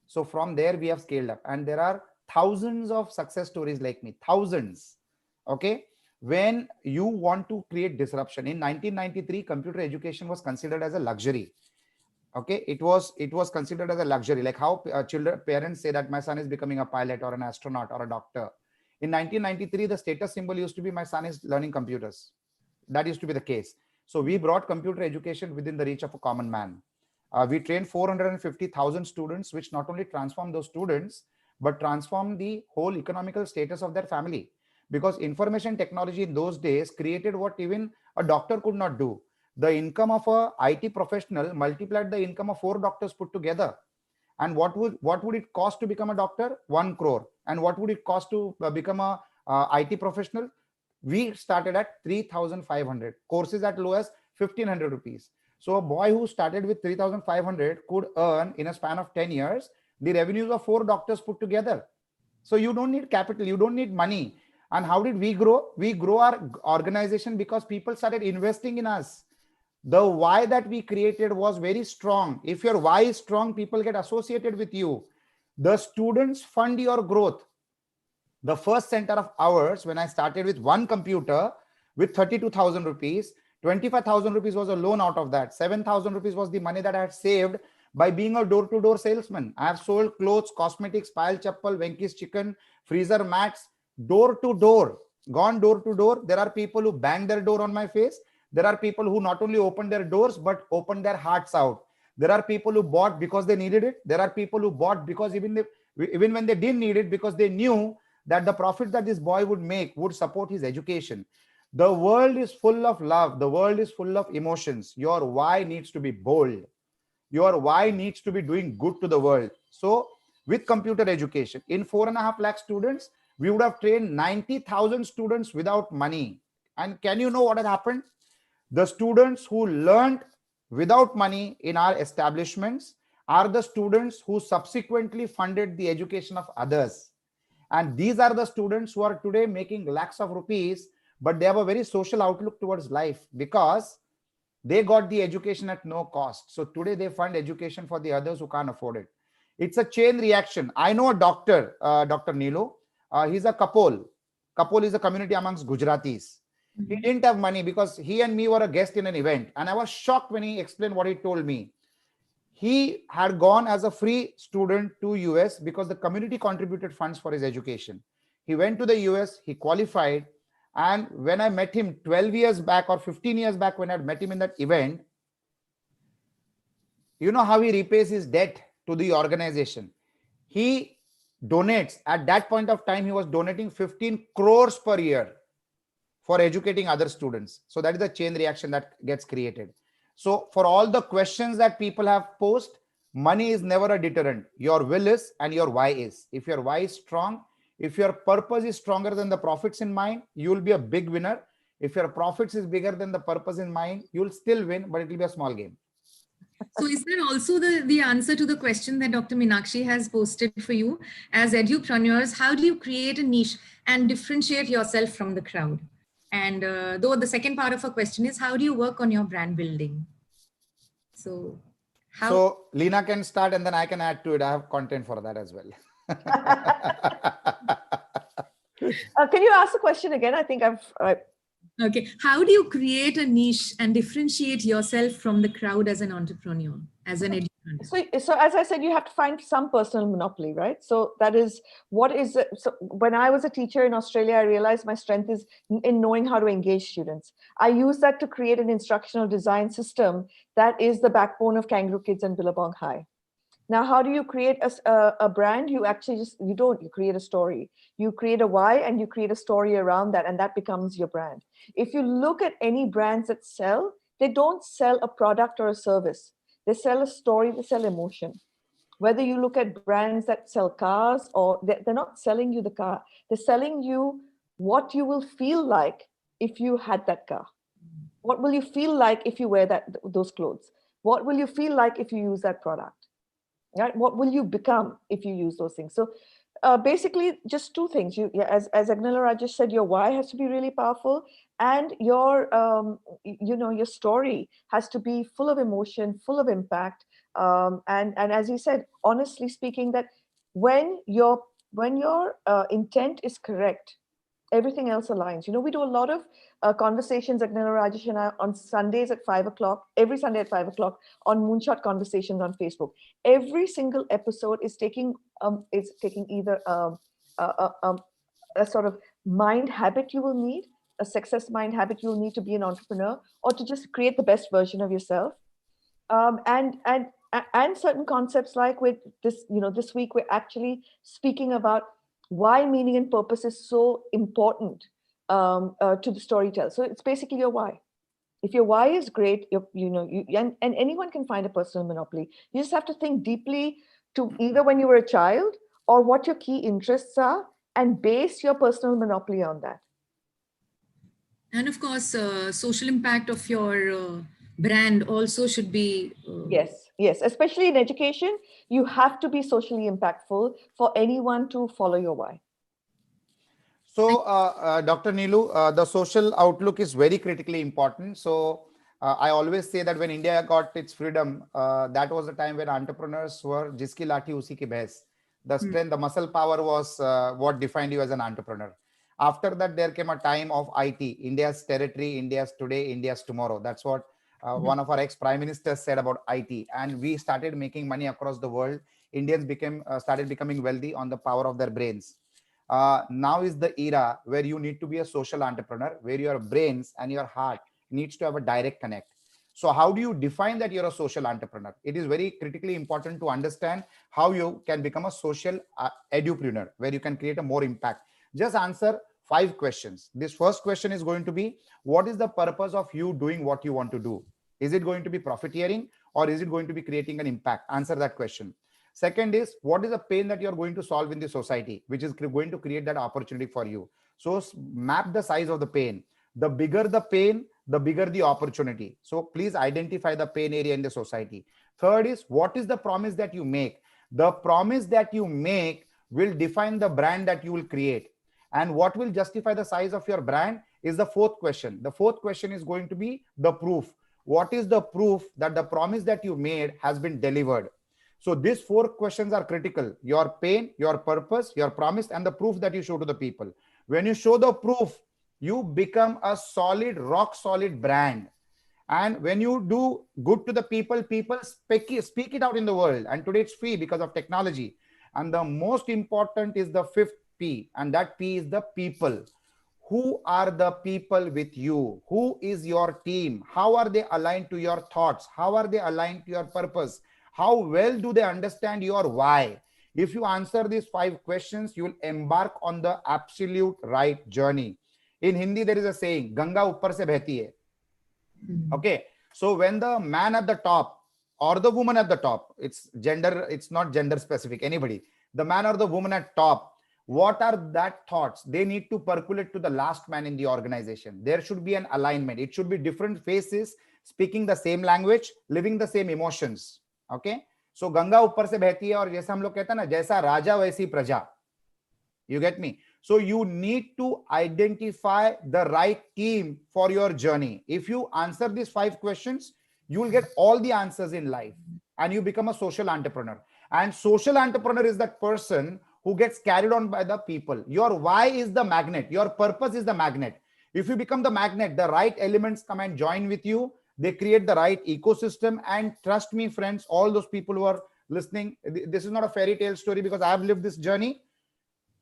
S5: So from there we have scaled up, and there are thousands of success stories like me, thousands. Okay. When you want to create disruption, in 1993, computer education was considered as a luxury. Okay, it was considered as a luxury, like how parents say that my son is becoming a pilot or an astronaut or a doctor. In 1993, the status symbol used to be my son is learning computers. That used to be the case. So we brought computer education within the reach of a common man. We trained 450,000 students, which not only transformed those students, but transformed the whole economical status of their family. Because information technology in those days created what even a doctor could not do. The income of a IT professional multiplied the income of 4 doctors put together. And what would it cost to become a doctor? 1 crore. And what would it cost to become a IT professional? We started at 3,500. Courses at low as 1,500 rupees. So a boy who started with 3,500 could earn in a span of 10 years the revenues of 4 doctors put together. So you don't need capital, you don't need money. And how did we grow? We grow our organization because people started investing in us. The why that we created was very strong. If your why is strong, people get associated with you. The students fund your growth. The first center of ours, when I started with 1 computer with 32,000 rupees, 25,000 rupees was a loan out of that. 7,000 rupees was the money that I had saved by being a door-to-door salesman. I have sold clothes, cosmetics, pile chappal, Venky's chicken, freezer mats, door-to-door, gone door-to-door. There are people who bang their door on my face. There are people who not only open their doors, but open their hearts out. There are people who bought because they needed it. There are people who bought because even when they didn't need it, because they knew that the profit that this boy would make would support his education. The world is full of love. The world is full of emotions. Your why needs to be bold. Your why needs to be doing good to the world. So with computer education, in 4.5 lakh students, we would have trained 90,000 students without money. And can you know what had happened? The students who learned without money in our establishments are the students who subsequently funded the education of others. And these are the students who are today making lakhs of rupees, but they have a very social outlook towards life because they got the education at no cost. So today they fund education for the others who can't afford it. It's a chain reaction. I know a doctor, Dr. Nilo. He's a Kapol. Kapol is a community amongst Gujaratis. He didn't have money because he and me were a guest in an event. And I was shocked when he explained what he told me. He had gone as a free student to US because the community contributed funds for his education. He went to the US, he qualified. And when I met him 12 years back or 15 years back, when I had met him in that event, you know how he repays his debt to the organization? He donates. At that point of time, he was donating 15 crores per year for educating other students. So that is the chain reaction that gets created. So for all the questions that people have posed, money is never a deterrent. Your will is and your why is. If your why is strong, if your purpose is stronger than the profits in mind, you will be a big winner. If your profits is bigger than the purpose in mind, you will still win, but it will be a small game.
S2: So is there also the answer to the question that Dr. Meenakshi has posted for you? As edupreneurs, how do you create a niche and differentiate yourself from the crowd? And though the second part of her question is, how do you work on your brand building? So
S5: Lina can start and then I can add to it. I have content for that as well.
S4: Can you ask the question again? I think
S2: Okay. How do you create a niche and differentiate yourself from the crowd as an entrepreneur, as an edupreneur?
S4: So as I said, you have to find some personal monopoly, right? So that is what is. So when I was a teacher in Australia, I realized my strength is in knowing how to engage students. I use that to create an instructional design system that is the backbone of Kangaroo Kids and Billabong High. Now, how do you create a brand? You actually you create a story. You create a why and you create a story around that, and that becomes your brand. If you look at any brands that sell, they don't sell a product or a service. They sell a story, they sell emotion. Whether you look at brands that sell cars, or they're not selling you the car, they're selling you what you will feel like if you had that car. What will you feel like if you wear those clothes? What will you feel like if you use that product? Right? What will you become if you use those things? So basically just two things. As Agnella Rajesh said, your why has to be really powerful, and your your story has to be full of emotion, full of impact. And as you said, honestly speaking, that when your intent is correct, everything else aligns. We do a lot of conversations, Agnella Rajesh and I, on Sundays at 5 o'clock, every Sunday at 5 o'clock, on Moonshot Conversations on Facebook. Every single episode is taking either a sort of mind habit you will need, a success mind habit you'll need to be an entrepreneur, or to just create the best version of yourself. And certain concepts, like with this, this week we're actually speaking about why meaning and purpose is so important to the storyteller. So it's basically your why. If your why is great, and anyone can find a personal monopoly. You just have to think deeply to either when you were a child or what your key interests are, and base your personal monopoly on that.
S2: And of course, social impact of your brand also should be.
S4: Yes. Especially in education, you have to be socially impactful for anyone to follow your why.
S5: So, Dr. Neelu, the social outlook is very critically important. So, I always say that when India got its freedom, that was the time when entrepreneurs were jiski lathi usi ki bhais. The strength, the muscle power was what defined you as an entrepreneur. After that, there came a time of IT, India's territory, India's today, India's tomorrow. That's what one of our ex-prime ministers said about IT. And we started making money across the world. Indians started becoming wealthy on the power of their brains. Now is the era where you need to be a social entrepreneur, where your brains and your heart needs to have a direct connect. So how do you define that you're a social entrepreneur? It is very critically important to understand how you can become a social edupreneur, where you can create a more impact. Just answer 5 questions. This first question is going to be, what is the purpose of you doing what you want to do? Is it going to be profiteering, or is it going to be creating an impact? Answer that question. Second is, what is the pain that you're going to solve in the society, which is going to create that opportunity for you? So map the size of the pain. The bigger the pain, the bigger the opportunity. So please identify the pain area in the society. Third is, what is the promise that you make? The promise that you make will define the brand that you will create. And what will justify the size of your brand is the fourth question. The fourth question is going to be the proof. What is the proof that the promise that you made has been delivered? So these 4 questions are critical: your pain, your purpose, your promise, and the proof that you show to the people. When you show the proof, you become a solid, rock solid brand. And when you do good to the people, people speak it out in the world. And today it's free because of technology. And the most important is the 5th P, and that P is the people. Who are the people with you? Who is your team? How are they aligned to your thoughts? How are they aligned to your purpose? How well do they understand your why? If you answer these 5 questions, you will embark on the absolute right journey. In Hindi, there is a saying, Ganga uppar se behti hai. Okay. So when the man at the top or the woman at the top, it's not gender specific, anybody, the man or the woman at top, what are that thoughts? They need to percolate to the last man in the organization. There should be an alignment. It should be different faces speaking the same language, living the same emotions. Okay. So Ganga uppar se behti hai, aur jaisa hum log kehte hain na, jaisa raja waisi praja. You get me? So you need to identify the right team for your journey. If you answer these 5 questions, you will get all the answers in life and you become a social entrepreneur. And social entrepreneur is that person who gets carried on by the people. Your why is the magnet. Your purpose is the magnet. If you become the magnet, the right elements come and join with you. They create the right ecosystem. And trust me, friends, all those people who are listening, this is not a fairy tale story because I have lived this journey.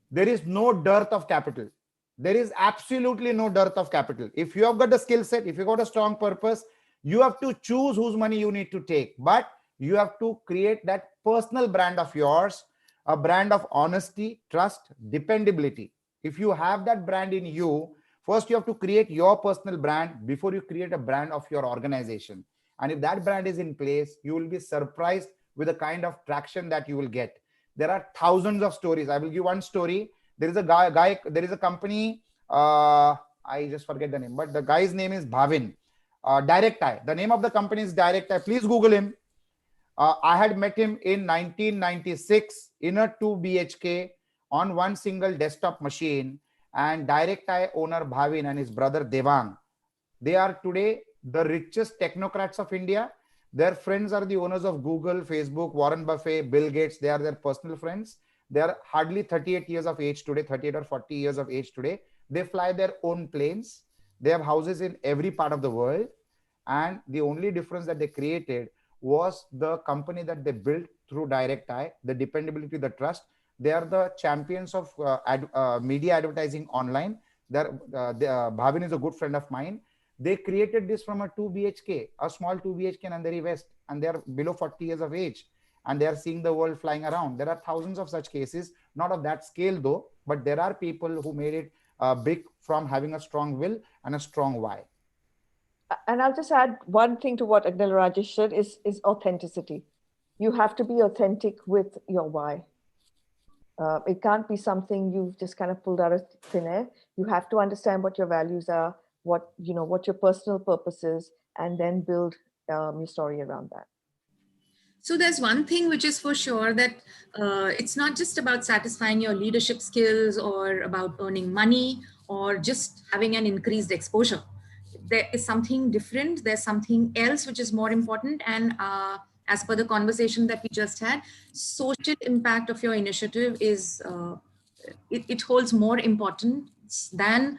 S5: There is no dearth of capital. There is absolutely no dearth of capital. If you have got the skill set, if you got a strong purpose, you have to choose whose money you need to take. But you have to create that personal brand of yours, a brand of honesty, trust, dependability. If you have that brand in you, first you have to create your personal brand before you create a brand of your organization. And if that brand is in place, you will be surprised with the kind of traction that you will get. There are thousands of stories. I will give one story. There is a guy, there is a company, I just forget the name, but the guy's name is Bhavin. Direct Eye. The name of the company is Direct Eye. Please Google him. I had met him in 1996 in a 2 BHK on one single desktop machine. And Direct Eye owner Bhavin and his brother Devang, they are today the richest technocrats of India. Their friends are the owners of Google, Facebook, Warren Buffett, Bill Gates. They are their personal friends. They are hardly 38 years of age today, 38 or 40 years of age today. They fly their own planes. They have houses in every part of the world. And the only difference that they created was the company that they built through Direct Eye, the dependability, the trust. They are the champions of media advertising online. Bhavin is a good friend of mine. They created this from a 2 BHK, a small 2 BHK in Andheri West, and they are below 40 years of age, and they are seeing the world flying around. There are thousands of such cases, not of that scale though, but there are people who made it big from having a strong will and a strong why.
S4: And I'll just add one thing to what Agnel Rajesh said is authenticity. You have to be authentic with your why. It can't be something you've just kind of pulled out of thin air. You have to understand what your values are, what your personal purpose is, and then build your story around that.
S2: So there's one thing which is for sure, that it's not just about satisfying your leadership skills or about earning money or just having an increased exposure. There is something different. There's something else which is more important. And as per the conversation that we just had, social impact of your initiative is, it holds more importance than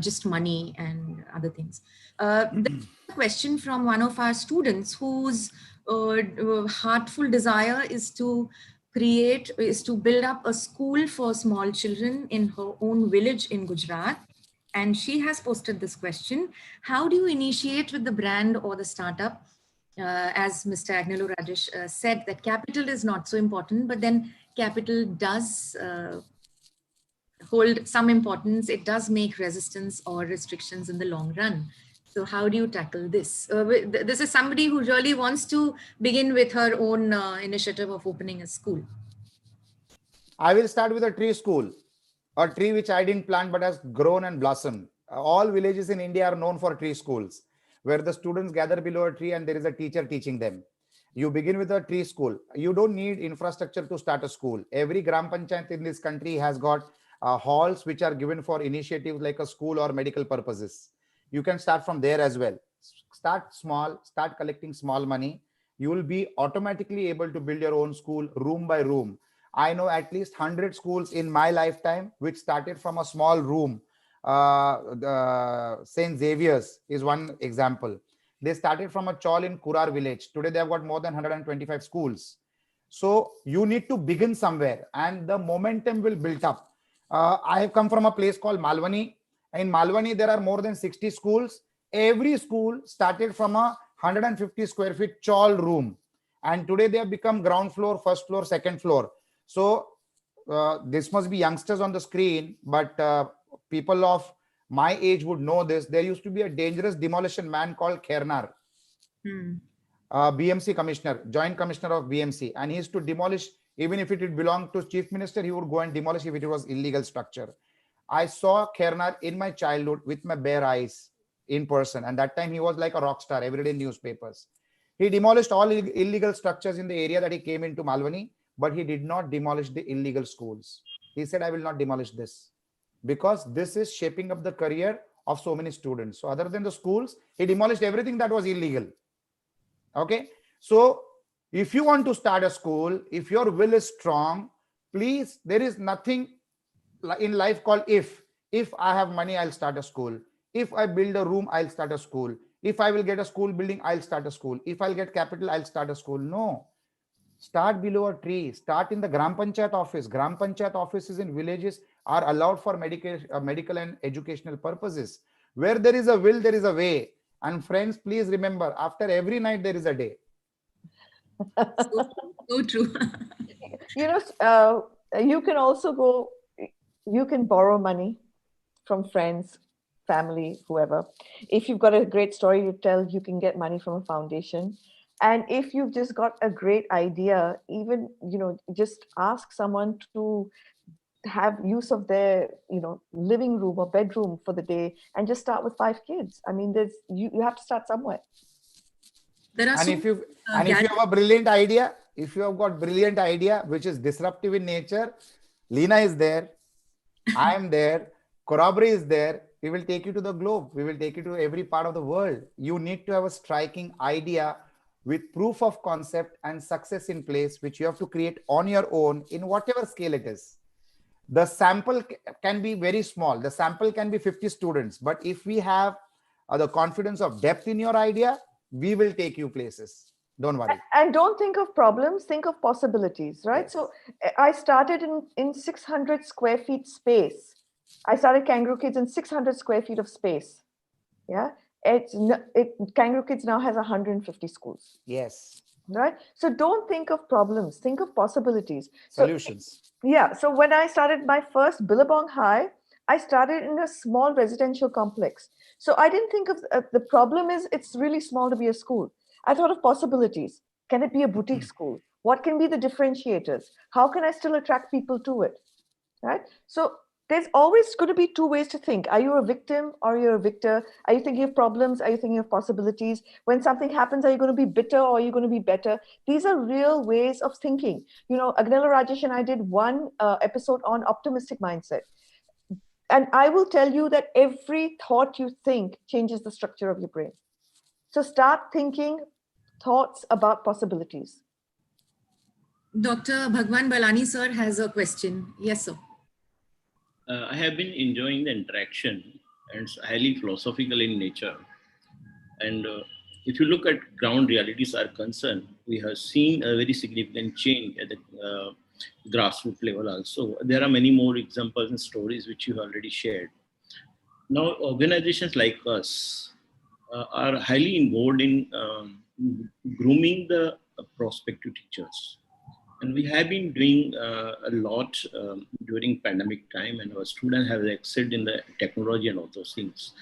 S2: just money and other things. There's a question from one of our students whose heartful desire is to build up a school for small children in her own village in Gujarat. And she has posted this question: how do you initiate with the brand or the startup? As Mr. Agnelu Rajesh said, that capital is not so important, but then capital does hold some importance. It does make resistance or restrictions in the long run. So how do you tackle this? This is somebody who really wants to begin with her own initiative of opening a school.
S5: I will start with a tree school, a tree which I didn't plant but has grown and blossomed. All villages in India are known for tree schools, where the students gather below a tree and there is a teacher teaching them. You begin with a tree school. You don't need infrastructure to start a school. Every Gram Panchayat in this country has got halls which are given for initiatives like a school or medical purposes. You can start from there as well. Start small, start collecting small money. You will be automatically able to build your own school room by room. I know at least 100 schools in my lifetime which started from a small room. St. Xavier's is one example. They started from a chawl in Kurar village. Today they have got more than 125 schools. So you need to begin somewhere and the momentum will build up. I have come from a place called Malwani. In Malwani, there are more than 60 schools. Every school started from a 150 square feet chawl room. And today they have become ground floor, first floor, second floor. So this must be youngsters on the screen, but people of my age would know this. There used to be a dangerous demolition man called Khernar, BMC commissioner, joint commissioner of BMC. And he used to demolish, even if it belonged to chief minister, he would go and demolish if it was illegal structure. I saw Khernar in my childhood with my bare eyes in person. And that time he was like a rock star, everyday newspapers. He demolished all illegal structures in the area that he came into Malwani, but he did not demolish the illegal schools. He said, I will not demolish this because this is shaping up the career of so many students. So other than the schools, he demolished everything that was illegal. Okay. So if you want to start a school, if your will is strong, please, there is nothing in life called if I have money, I'll start a school. If I build a room, I'll start a school. If I will get a school building, I'll start a school. If I'll get capital, I'll start a school. No, start below a tree, start in the Gram Panchayat office. Gram Panchayat offices in villages are allowed for medical and educational purposes. Where there is a will, there is a way. And friends, please remember, after every night, there is a day.
S2: So true.
S4: You can also you can borrow money from friends, family, whoever. If you've got a great story to tell, you can get money from a foundation. And if you've just got a great idea, even, just ask someone to have use of their, living room or bedroom for the day and just start with 5 kids. I mean, you have to start somewhere.
S5: If you have a brilliant idea, if you have got brilliant idea, which is disruptive in nature, Lina is there. I am there. Corroboree is there. We will take you to the globe. We will take you to every part of the world. You need to have a striking idea with proof of concept and success in place, which you have to create on your own in whatever scale it is. The sample can be very small. The sample can be 50 students. But if we have the confidence of depth in your idea, we will take you places. Don't worry.
S4: And don't think of problems, think of possibilities, right?
S5: Yes.
S4: So I started in 600 square feet space. I started Kangaroo Kids in 600 square feet of space. Yeah. Kangaroo Kids now has 150 schools.
S5: Yes.
S4: Right. So don't think of problems, think of possibilities.
S5: Solutions.
S4: So, yeah. So when I started my first Billabong High, I started in a small residential complex. So I didn't think of the problem is it's really small to be a school. I thought of possibilities. Can it be a boutique school? What can be the differentiators? How can I still attract people to it? Right. So there's always going to be two ways to think. Are you a victim or you're a victor? Are you thinking of problems? Are you thinking of possibilities? When something happens, are you going to be bitter or are you going to be better? These are real ways of thinking. You know, Agnella Rajesh and I did one episode on optimistic mindset. And I will tell you that every thought you think changes the structure of your brain. So start thinking thoughts about possibilities.
S2: Dr. Bhagwan Balani sir has a question. Yes, sir.
S7: I have been enjoying the interaction, and it's highly philosophical in nature. And if you look at ground realities are concerned, we have seen a very significant change at the grassroots level also. There are many more examples and stories which you already shared. Now, organizations like us are highly involved in grooming the prospective teachers. And we have been doing a lot during pandemic time, and our students have excelled in the technology and all those things.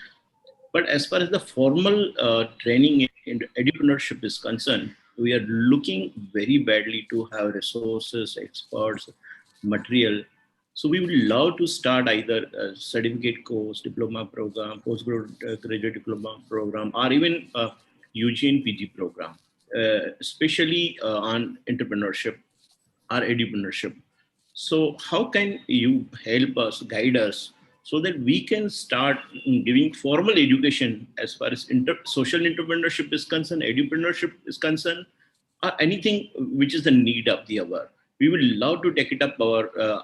S7: But as far as the formal training in edupreneurship is concerned, we are looking very badly to have resources, experts, material. So we would love to start either a certificate course, diploma program, postgraduate diploma program, or even a UG and PG program, especially on entrepreneurship or edupreneurship. So how can you help us, guide us, so that we can start giving formal education as far as social entrepreneurship is concerned, edupreneurship is concerned, or anything which is the need of the hour? We would love to take it up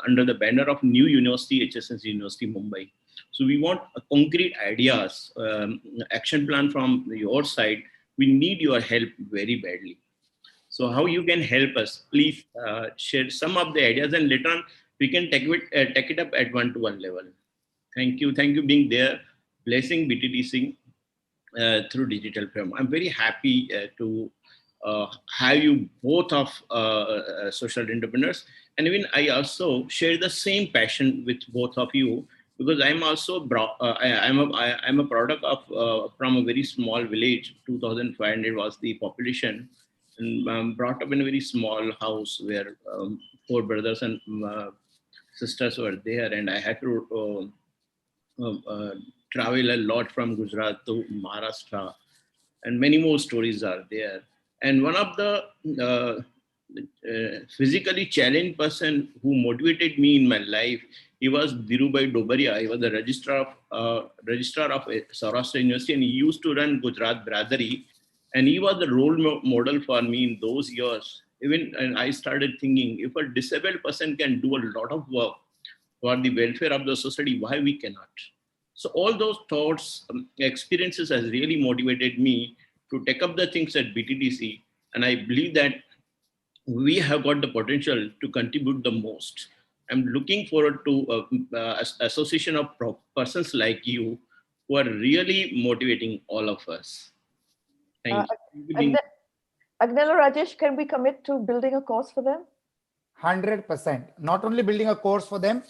S7: under the banner of New University, HSS University, Mumbai. So we want concrete ideas, action plan from your side. We need your help very badly. So how you can help us? Please share some of the ideas, and later on we can take it up at one-to-one level. Thank you being there, blessing BTTC through digital film. I'm very happy to have you both of social entrepreneurs, and even I also share the same passion with both of you, because I'm also I'm a product of from a very small village. 2,500 was the population, and I'm brought up in a very small house where 4 brothers and sisters were there, and I had to travel a lot from Gujarat to Maharashtra, and many more stories are there. And one of the physically challenged person who motivated me in my life, he was Dhirubhai Dobaria. He was the registrar of Saurashtra University, and he used to run Gujarat Brotherhood. And he was the role model for me in those years. And I started thinking, if a disabled person can do a lot of work for the welfare of the society, why we cannot? So all those thoughts, experiences has really motivated me to take up the things at BTTC. And I believe that we have got the potential to contribute the most. I'm looking forward to association of persons like you who are really motivating all of us. Thank you.
S4: Agnella Rajesh, can we commit to building a course for them?
S5: 100%. Not only building a course for them,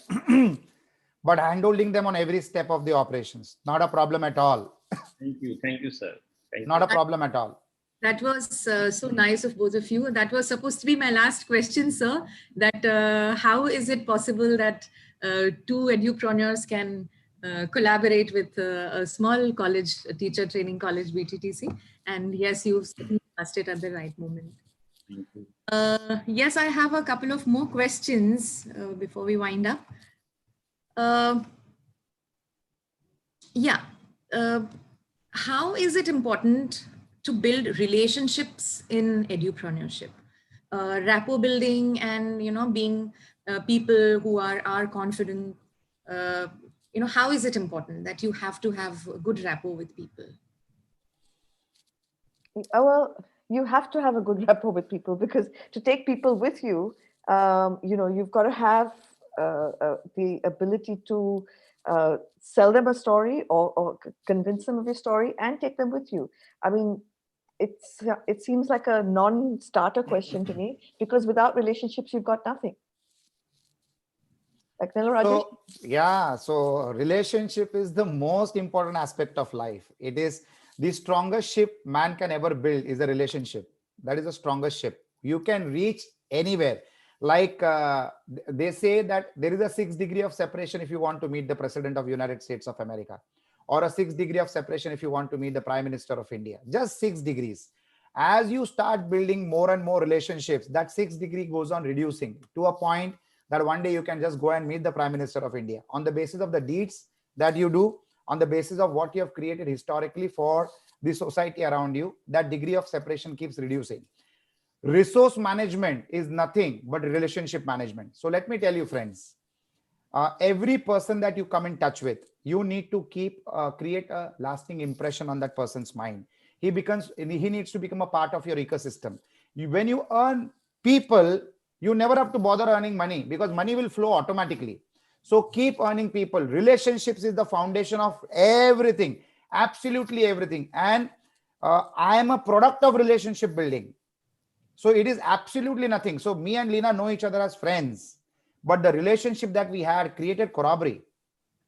S5: but handholding them on every step of the operations. Not a problem at all.
S7: Thank you, sir.
S5: Not a problem at all.
S2: That was so nice of both of you. That was supposed to be my last question, sir. That how is it possible that 2 edupreneurs can collaborate with a small college, a teacher training college, BTTC? And yes, you've asked it at the right moment.
S7: Thank you.
S2: Yes, I have a couple of more questions before we wind up. How is it important to build relationships in edupreneurship? Rapport building and, being people who are confident, how is it important that you have to have good rapport with people?
S4: Well, you have to have a good rapport with people, because to take people with you, you've got to have the ability to sell them a story, or convince them of your story and take them with you. I mean, it seems like a non-starter question to me, because without relationships, you've got nothing. Like Rajesh?
S5: So, yeah, so relationship is the most important aspect of life. It is the strongest ship man can ever build is a relationship. That is the strongest ship. You can reach anywhere. Like they say that there is a 6 degree of separation if you want to meet the president of United States of America, or a 6 degree of separation if you want to meet the prime minister of India. Just 6 degrees. As you start building more and more relationships, that 6 degree goes on reducing to a point that one day you can just go and meet the prime minister of India on the basis of the deeds that you do, on the basis of what you have created historically for the society around you. That degree of separation keeps reducing. Resource management is nothing but relationship management. So let me tell you, friends, every person that you come in touch with, you need to create a lasting impression on that person's mind. He needs to become a part of your ecosystem. When you earn people, you never have to bother earning money, because money will flow automatically. So keep earning people. Relationships is the foundation of everything, absolutely everything. And I am a product of relationship building. So it is absolutely nothing. So me and Lina know each other as friends, but the relationship that we had created corroborate.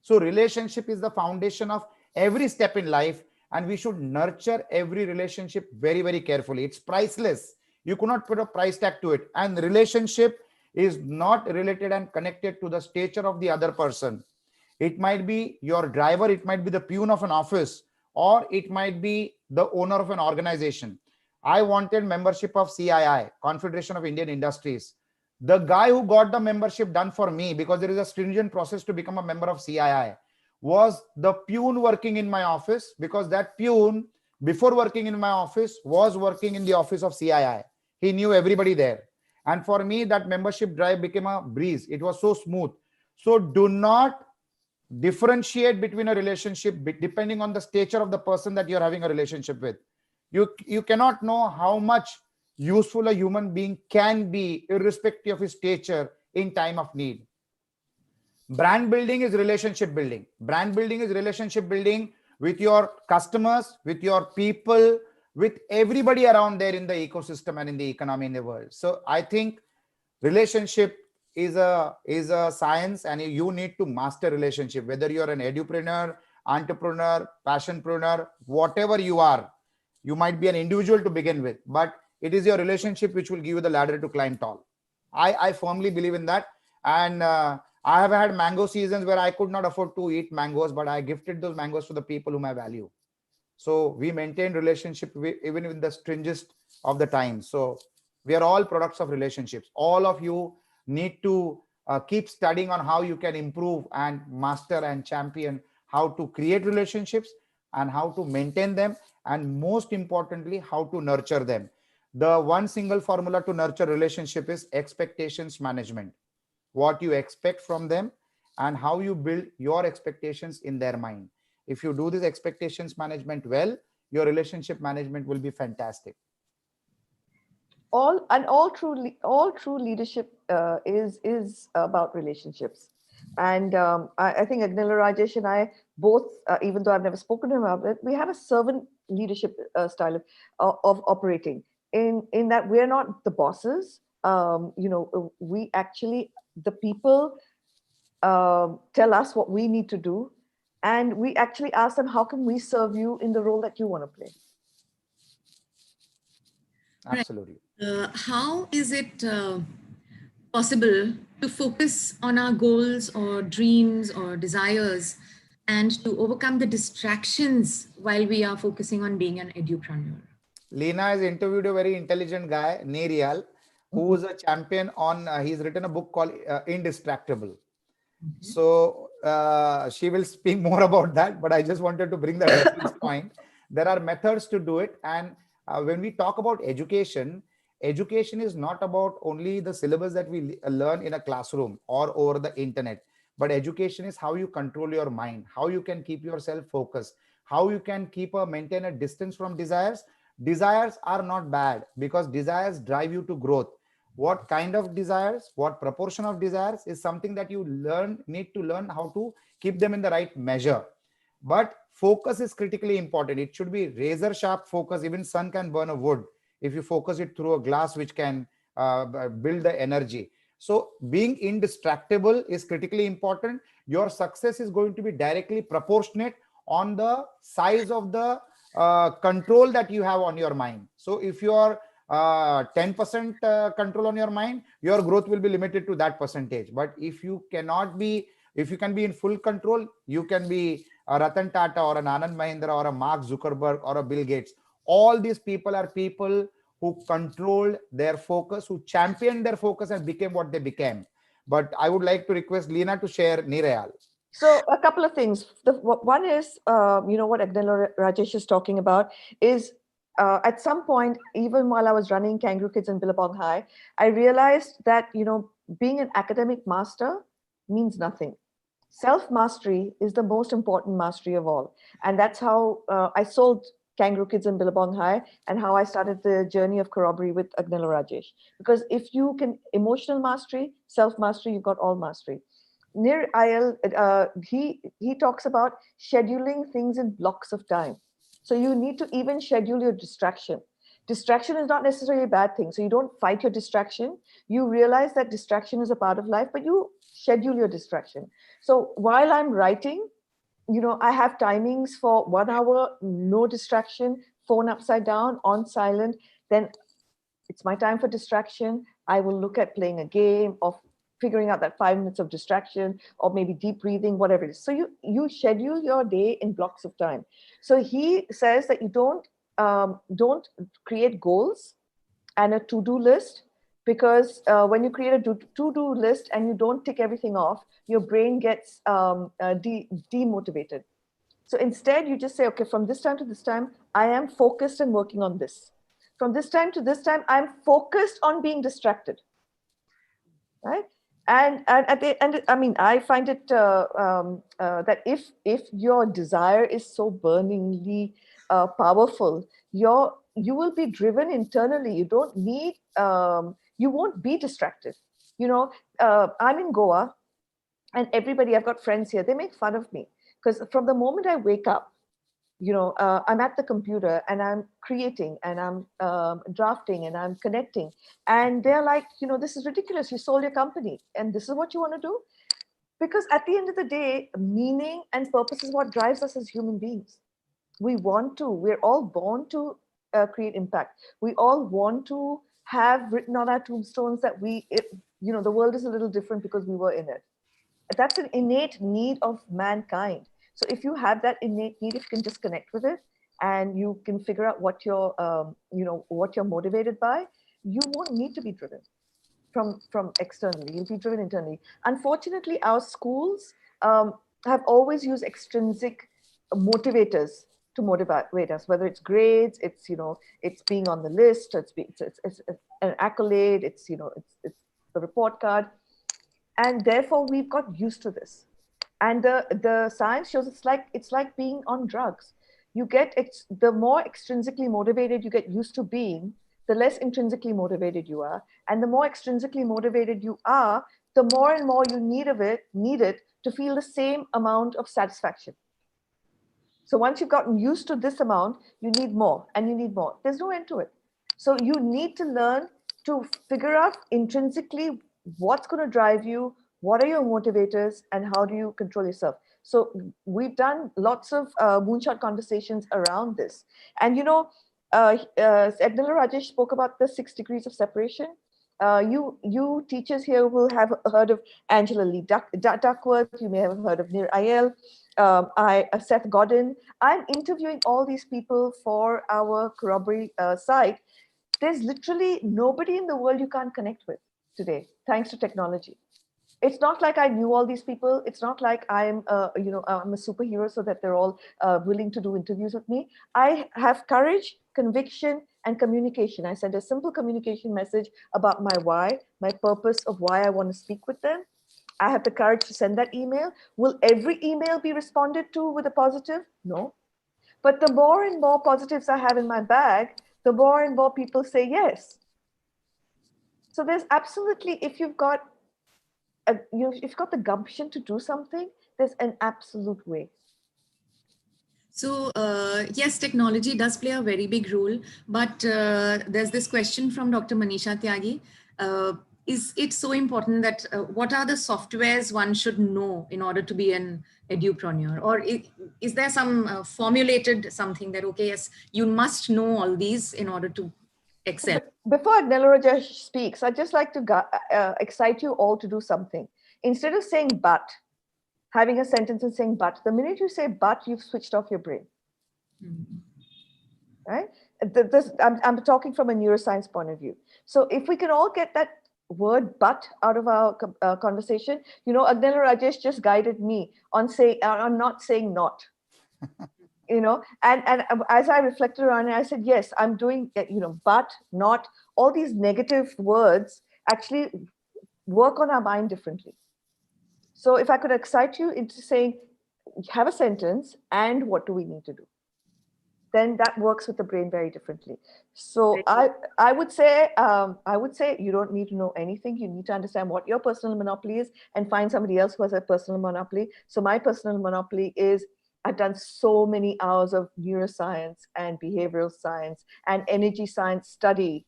S5: So relationship is the foundation of every step in life, and we should nurture every relationship very, very carefully. It's priceless. You cannot put a price tag to it. And relationship is not related and connected to the stature of the other person. It might be your driver, it might be the peon of an office, or it might be the owner of an organization. I wanted membership of CII, Confederation of Indian Industries. The guy who got the membership done for me, because there is a stringent process to become a member of CII, was the peon working in my office, because that peon, before working in my office, was working in the office of CII. He knew everybody there. And for me, that membership drive became a breeze. It was so smooth. So do not differentiate between a relationship depending on the stature of the person that you're having a relationship with. You cannot know how much useful a human being can be irrespective of his stature in time of need. Brand building is relationship building. Brand building is relationship building with your customers, with your people, with everybody around there in the ecosystem and in the economy in the world. So I think relationship is a science, and you need to master relationship, whether you're an edupreneur, entrepreneur, passionpreneur, whatever you are. You might be an individual to begin with, but it is your relationship which will give you the ladder to climb tall. I firmly believe in that. And I have had mango seasons where I could not afford to eat mangoes, but I gifted those mangoes to the people whom I value. So we maintain relationship even in the stringest of the time. So we are all products of relationships. All of you need to keep studying on how you can improve and master and champion how to create relationships and how to maintain them, and most importantly, how to nurture them. The one single formula to nurture relationship is expectations management. What you expect from them and how you build your expectations in their mind. If you do this expectations management well, your relationship management will be fantastic.
S4: All true leadership is about relationships. And I think Agnila, Rajesh and I both, even though I've never spoken to him about it, we have a servant leadership style of operating, in that we're not the bosses. We actually, the people tell us what we need to do, and we actually ask them, how can we serve you in the role that you want to play?
S5: Absolutely.
S2: How is it possible to focus on our goals or dreams or desires and to overcome the distractions while we are focusing on being an edupreneur?
S5: Lina has interviewed a very intelligent guy, Nerial, who is a champion on, he's written a book called Indistractable. So she will speak more about that, but I just wanted to bring that reference point. There are methods to do it. And when we talk about education, education is not about only the syllabus that we learn in a classroom or over the internet, but education is how you control your mind, how you can keep yourself focused, how you can maintain a distance from desires, Desires are not bad because desires drive you to growth. What kind of desires, what proportion of desires is something that you need to learn how to keep them in the right measure. But focus is critically important. It should be razor sharp focus. Even sun can burn a wood if you focus it through a glass, which can build the energy. So being indistractable is critically important. Your success is going to be directly proportionate on the size of the control that you have on your mind. So if you are 10% control on your mind, your growth will be limited to that percentage. But if you can be in full control, you can be a Ratan Tata or an Anand Mahindra or a Mark Zuckerberg or a Bill Gates. All these people are people who controlled their focus, who championed their focus and became what they became. But I would like to request Lina to share Nirayal.
S4: So a couple of things. One is, what Agnel Rajesh is talking about is at some point, even while I was running Kangaroo Kids in Billabong High, I realized that, being an academic master means nothing. Self-mastery is the most important mastery of all. And that's how I sold Kangaroo Kids in Billabong High and how I started the journey of corroboree with Agnel Rajesh. Because if you can emotional mastery, self-mastery, you've got all mastery. Nir Ayal, he talks about scheduling things in blocks of time. So you need to even schedule your distraction. Distraction is not necessarily a bad thing. So you don't fight your distraction. You realize that distraction is a part of life, but you schedule your distraction. So while I'm writing, I have timings for 1 hour, no distraction, phone upside down, on silent. Then it's my time for distraction. I will look at playing a game or figuring out that 5 minutes of distraction or maybe deep breathing, whatever it is. So you schedule your day in blocks of time. So he says that you don't create goals and a to-do list, because when you create a to-do list and you don't tick everything off, your brain gets demotivated. So instead, you just say, okay, from this time to this time, I am focused and working on this. From this time to this time, I'm focused on being distracted, right? And at the end, I mean, I find it that if your desire is so burningly powerful, you will be driven internally. You don't need, you won't be distracted. I'm in Goa, and everybody, I've got friends here, they make fun of me because from the moment I wake up, I'm at the computer and I'm creating and I'm drafting and I'm connecting. And they're like, this is ridiculous. You sold your company and this is what you want to do? Because at the end of the day, meaning and purpose is what drives us as human beings. We're all born to create impact. We all want to have written on our tombstones that the world is a little different because we were in it. That's an innate need of mankind. So if you have that innate need, if you can just connect with it and you can figure out what you're motivated by, you won't need to be driven from externally. You'll be driven internally. Unfortunately, our schools have always used extrinsic motivators to motivate us, whether it's grades, it's being on the list, it's an accolade, it's the report card, and therefore we've got used to this. And the science shows it's like being on drugs. The more extrinsically motivated you get used to being, the less intrinsically motivated you are. And the more extrinsically motivated you are, the more and more you need it to feel the same amount of satisfaction. So once you've gotten used to this amount, you need more and you need more. There's no end to it. So you need to learn to figure out intrinsically what's going to drive you, what are your motivators, and how do you control yourself? So we've done lots of moonshot conversations around this. And Agnel Rajesh spoke about the 6 degrees of separation. You teachers here will have heard of Angela Lee Duckworth. You may have heard of Nir Ayal. Seth Godin. I'm interviewing all these people for our corroboree site. There's literally nobody in the world you can't connect with today, thanks to technology. It's not like I knew all these people. It's not like I'm a superhero so that they're all willing to do interviews with me. I have courage, conviction, and communication. I send a simple communication message about my why, my purpose of why I want to speak with them. I have the courage to send that email. Will every email be responded to with a positive? No. But the more and more positives I have in my bag, the more and more people say yes. So there's absolutely, if you've got the gumption to do something, there's an absolute way.
S2: So yes, technology does play a very big role, but there's this question from Dr. Manisha Tyagi. Is it so important that what are the softwares one should know in order to be an edupreneur? Or is there some formulated something that, okay, yes, you must know all these in order to excel?
S4: Before Rajesh speaks, I'd just like to excite you all to do something. Instead of saying but, having a sentence and saying but, the minute you say but, you've switched off your brain. Right? I'm talking from a neuroscience point of view. So if we can all get that word but out of our conversation, Agnella Rajesh just guided me on not saying not. And as I reflected on it, I said, yes, I'm doing, but, not, all these negative words actually work on our mind differently. So if I could excite you into saying, have a sentence and what do we need to do? Then that works with the brain very differently. So I would say you don't need to know anything. You need to understand what your personal monopoly is and find somebody else who has a personal monopoly. So my personal monopoly is I've done so many hours of neuroscience and behavioral science and energy science study.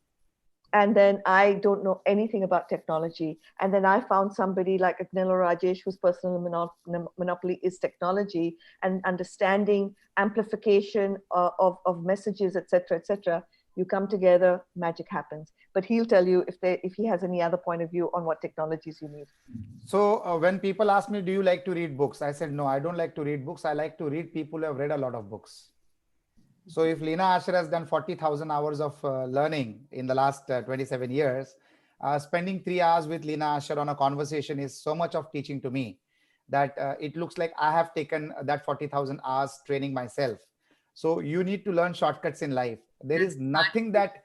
S4: And then I don't know anything about technology. And then I found somebody like Agnella Rajesh, whose personal monopoly is technology and understanding amplification of messages, etc., etc. You come together, magic happens. But he'll tell you if he has any other point of view on what technologies you need.
S5: So when people ask me, do you like to read books? I said, no, I don't like to read books. I like to read people who have read a lot of books. So if Lina Ashar has done 40,000 hours of learning in the last 27 years, spending 3 hours with Lina Ashar on a conversation is so much of teaching to me that it looks like I have taken that 40,000 hours training myself. So you need to learn shortcuts in life. There is nothing that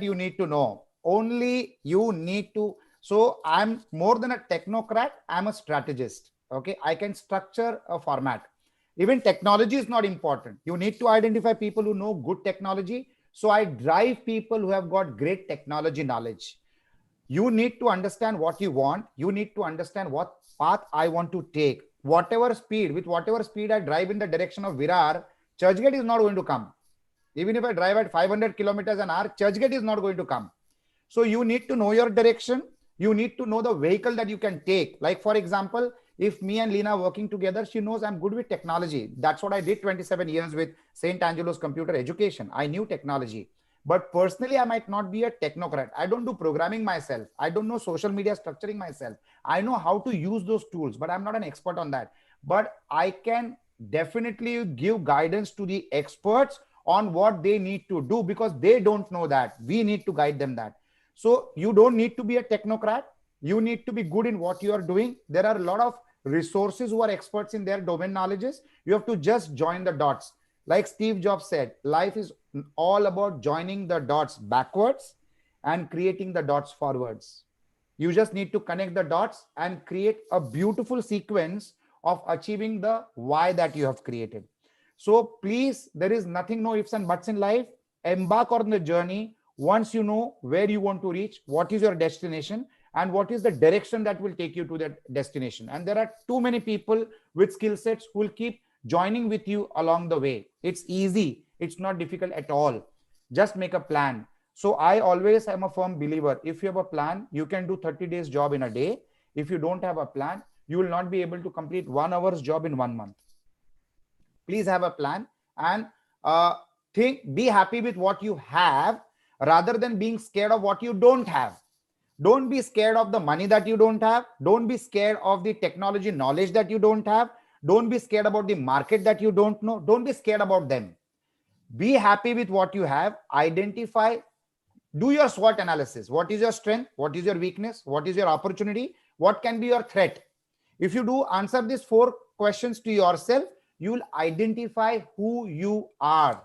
S5: you need to know. Only you need to. So I'm more than a technocrat. I'm a strategist. Okay, I can structure a format. Even technology is not important. You need to identify people who know good technology. So I drive people who have got great technology knowledge. You need to understand what you want. You need to understand what path I want to take. With whatever speed I drive in the direction of Virar, Churchgate is not going to come. Even if I drive at 500 kilometers an hour, Churchgate is not going to come. So you need to know your direction. You need to know the vehicle that you can take. Like, for example, if me and Lina are working together, she knows I'm good with technology. That's what I did 27 years with St. Angelo's Computer Education. I knew technology. But personally, I might not be a technocrat. I don't do programming myself. I don't know social media structuring myself. I know how to use those tools, but I'm not an expert on that. But I can definitely give guidance to the experts on what they need to do because they don't know that. We need to guide them that. So you don't need to be a technocrat. You need to be good in what you are doing. There are a lot of resources who are experts in their domain knowledges. You have to just join the dots. Like Steve Jobs said, life is all about joining the dots backwards and creating the dots forwards. You just need to connect the dots and create a beautiful sequence of achieving the why that you have created. So please, there is nothing, no ifs and buts in life. Embark on the journey. Once you know where you want to reach, what is your destination, and what is the direction that will take you to that destination. And there are too many people with skill sets who will keep joining with you along the way. It's easy. It's not difficult at all. Just make a plan. So I always am a firm believer. If you have a plan, you can do 30 days job in a day. If you don't have a plan, you will not be able to complete 1 hour's job in 1 month. Please have a plan and be happy with what you have rather than being scared of what you don't have. Don't be scared of the money that you don't have. Don't be scared of the technology knowledge that you don't have. Don't be scared about the market that you don't know. Don't be scared about them. Be happy with what you have. Identify, do your SWOT analysis. What is your strength? What is your weakness? What is your opportunity? What can be your threat? If you do answer these 4 questions to yourself, you will identify who you are.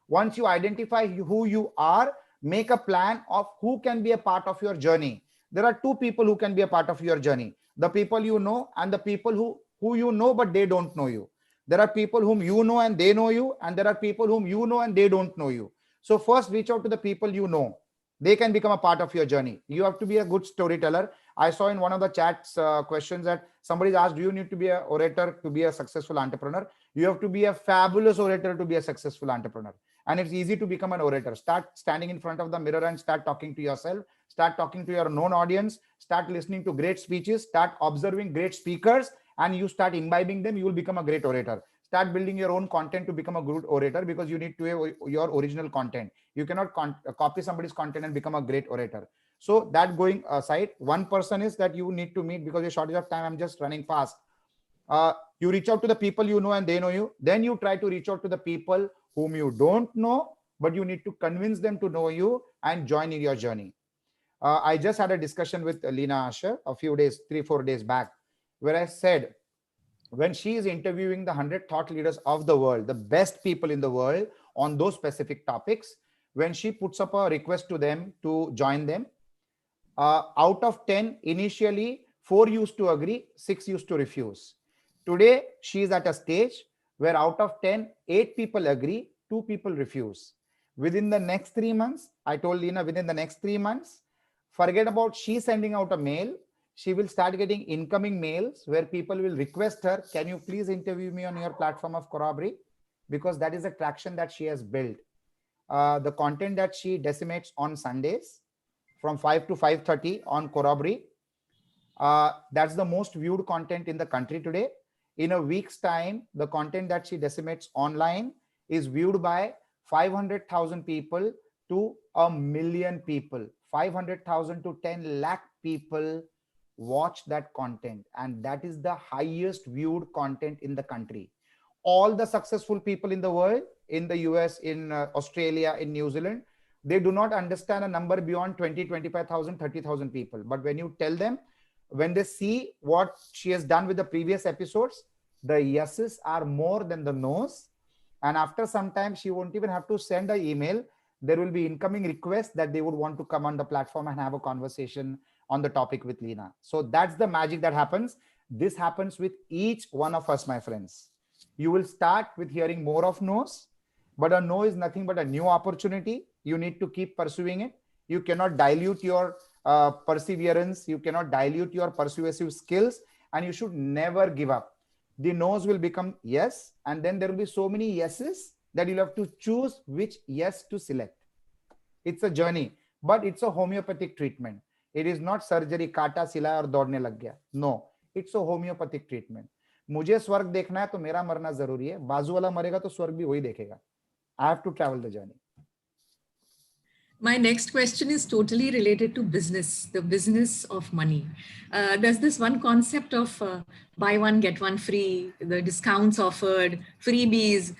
S5: Once you identify who you are, make a plan of who can be a part of your journey. There are 2 people who can be a part of your journey. The people you know and the people who you know, but they don't know you. There are people whom you know and they know you. And there are people whom you know and they don't know you. So first reach out to the people you know. They can become a part of your journey. You have to be a good storyteller. I saw in one of the chats questions that somebody asked, do you need to be an orator to be a successful entrepreneur? You have to be a fabulous orator to be a successful entrepreneur. And it's easy to become an orator. Start standing in front of the mirror and start talking to yourself. Start talking to your known audience. Start listening to great speeches. Start observing great speakers, and you start imbibing them. You will become a great orator. Start building your own content to become a good orator, because you need to have your original content. You cannot copy somebody's content and become a great orator. So that going aside, one person is that you need to meet, because you're shortage of time. I'm just running fast. You reach out to the people you know and they know you. Then you try to reach out to the people whom you don't know, but you need to convince them to know you and join in your journey. I just had a discussion with Lina Ashar a few days, 3-4 days back, where I said, when she is interviewing the 100 thought leaders of the world, the best people in the world on those specific topics, when she puts up a request to them to join them, out of 10, initially 4 used to agree, 6 used to refuse. Today, she is at a stage where out of 10, 8 people agree, 2 people refuse. Within the next 3 months, I told Lina, within the next 3 months, forget about she sending out a mail. She will start getting incoming mails where people will request her, can you please interview me on your platform of Corroboree? Because that is a traction that she has built. The content that she decimates on Sundays from 5 to 5:30 on Corroboree, that's the most viewed content in the country today. In a week's time, the content that she decimates online is viewed by 500,000 people to 1 million people. 500,000 to 10 lakh people watch that content, and that is the highest viewed content in the country. All the successful people in the world, in the US, in Australia, in New Zealand, they do not understand a number beyond 20, 25,000, 30,000 people. But when you tell them, when they see what she has done with the previous episodes, the yeses are more than the no's. And after some time, she won't even have to send an email. There will be incoming requests that they would want to come on the platform and have a conversation on the topic with Lina. So that's the magic that happens. This happens with each one of us, my friends. You will start with hearing more of no's, but a no is nothing but a new opportunity. You need to keep pursuing it. You cannot dilute your perseverance. You cannot dilute your persuasive skills, and you should never give up. The no's will become yes, and then there will be so many yeses that you'll have to choose which yes to select. It's a journey, but it's a homeopathic treatment. It is not surgery, काटा सिला और दौड़ने लग गया. No, it's a homeopathic treatment. मुझे स्वर्ग देखना है तो मेरा मरना जरूरी है. बाजू वाला मरेगा तो स्वर्ग भी वही देखेगा. I have to travel the journey.
S2: My next question is totally related to business, the business of money. There's this one concept of buy one, get one free, the discounts offered, freebies,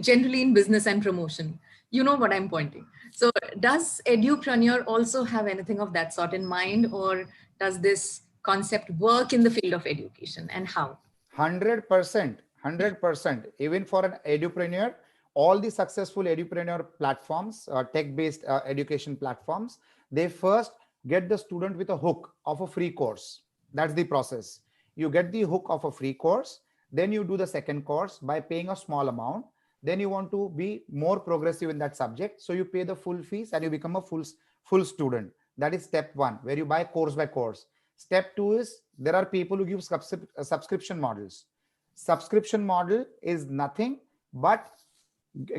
S2: generally in business and promotion. You know what I'm pointing. So does Edupreneur also have anything of that sort in mind, or does this concept work in the field of education, and how?
S5: 100%, 100%. Even for an Edupreneur, all the successful Edupreneur platforms, tech-based education platforms, they first get the student with a hook of a free course. That's the process. You get the hook of a free course, then you do the second course by paying a small amount. Then you want to be more progressive in that subject, so you pay the full fees and you become a full student. That is step one, where you buy course by course. Step two is there are people who give subscription models. Subscription model is nothing but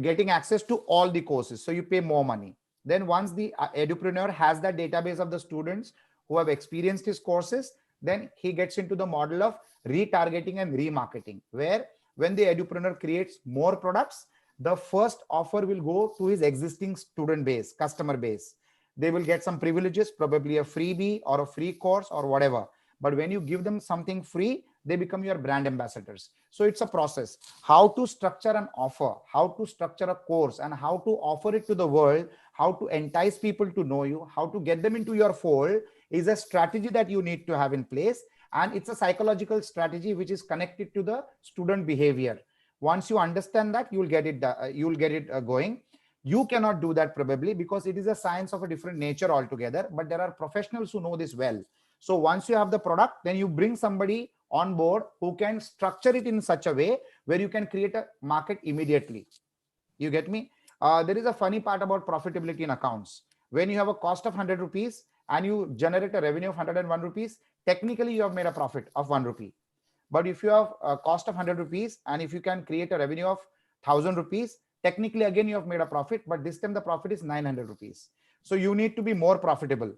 S5: getting access to all the courses, so you pay more money. Then once the Edupreneur has that database of the students who have experienced his courses, then he gets into the model of retargeting and remarketing, where when the Edupreneur creates more products, the first offer will go to his existing student base, customer base. They will get some privileges, probably a freebie or a free course or whatever. But when you give them something free, they become your brand ambassadors. So it's a process. How to structure an offer, how to structure a course, and how to offer it to the world, how to entice people to know you, how to get them into your fold is a strategy that you need to have in place. And it's a psychological strategy which is connected to the student behavior. Once you understand that, you will get it going. You cannot do that probably because it is a science of a different nature altogether, but there are professionals who know this well. So once you have the product, then you bring somebody on board who can structure it in such a way where you can create a market immediately. You get me? There is a funny part about profitability in accounts. When you have a cost of 100 rupees and you generate a revenue of 101 rupees, technically you have made a profit of 1 rupee. But if you have a cost of 100 rupees and if you can create a revenue of 1000 rupees, technically again you have made a profit, but this time the profit is 900 rupees. So you need to be more profitable.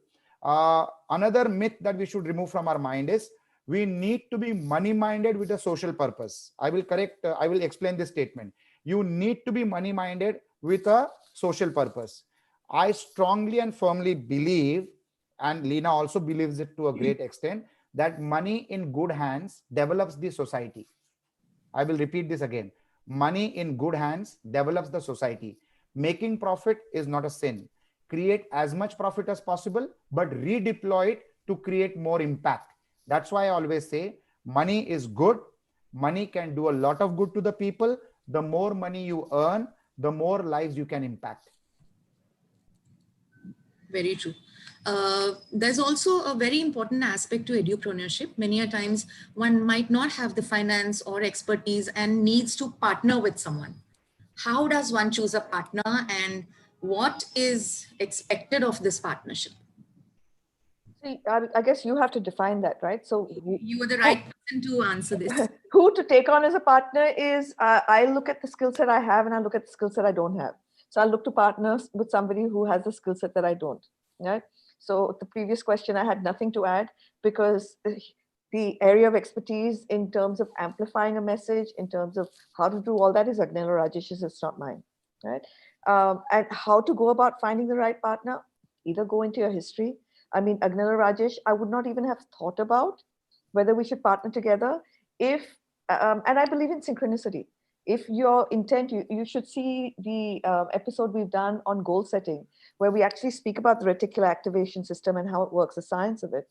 S5: Another myth that we should remove from our mind is we need to be money minded with a social purpose. I will explain this statement. You need to be money minded with a social purpose. I strongly and firmly believe, and Lina also believes it to a great extent, that money in good hands develops the society. I will repeat this again. Money in good hands develops the society. Making profit is not a sin. Create as much profit as possible, but redeploy it to create more impact. That's why I always say money is good. Money can do a lot of good to the people. The more money you earn, the more lives you can impact.
S2: Very true. There's also a very important aspect to edupreneurship. Many a times one might not have the finance or expertise and needs to partner with someone. How does one choose a partner and what is expected of this partnership?
S4: See, I guess you have to define that, right? So
S2: You are the right person to answer this.
S4: who to take on as a partner is, I look at the skill set I have and I look at the skill set I don't have. So I look to partners with somebody who has the skill set that I don't, right? So the previous question, I had nothing to add because the area of expertise in terms of amplifying a message, in terms of how to do all that is Agnella Rajesh's, it's not mine, right? And how to go about finding the right partner, either go into your history. I mean, Agnella Rajesh, I would not even have thought about whether we should partner together if, and I believe in synchronicity. If your intent, you should see the episode we've done on goal setting, where we actually speak about the reticular activation system and how it works, the science of it.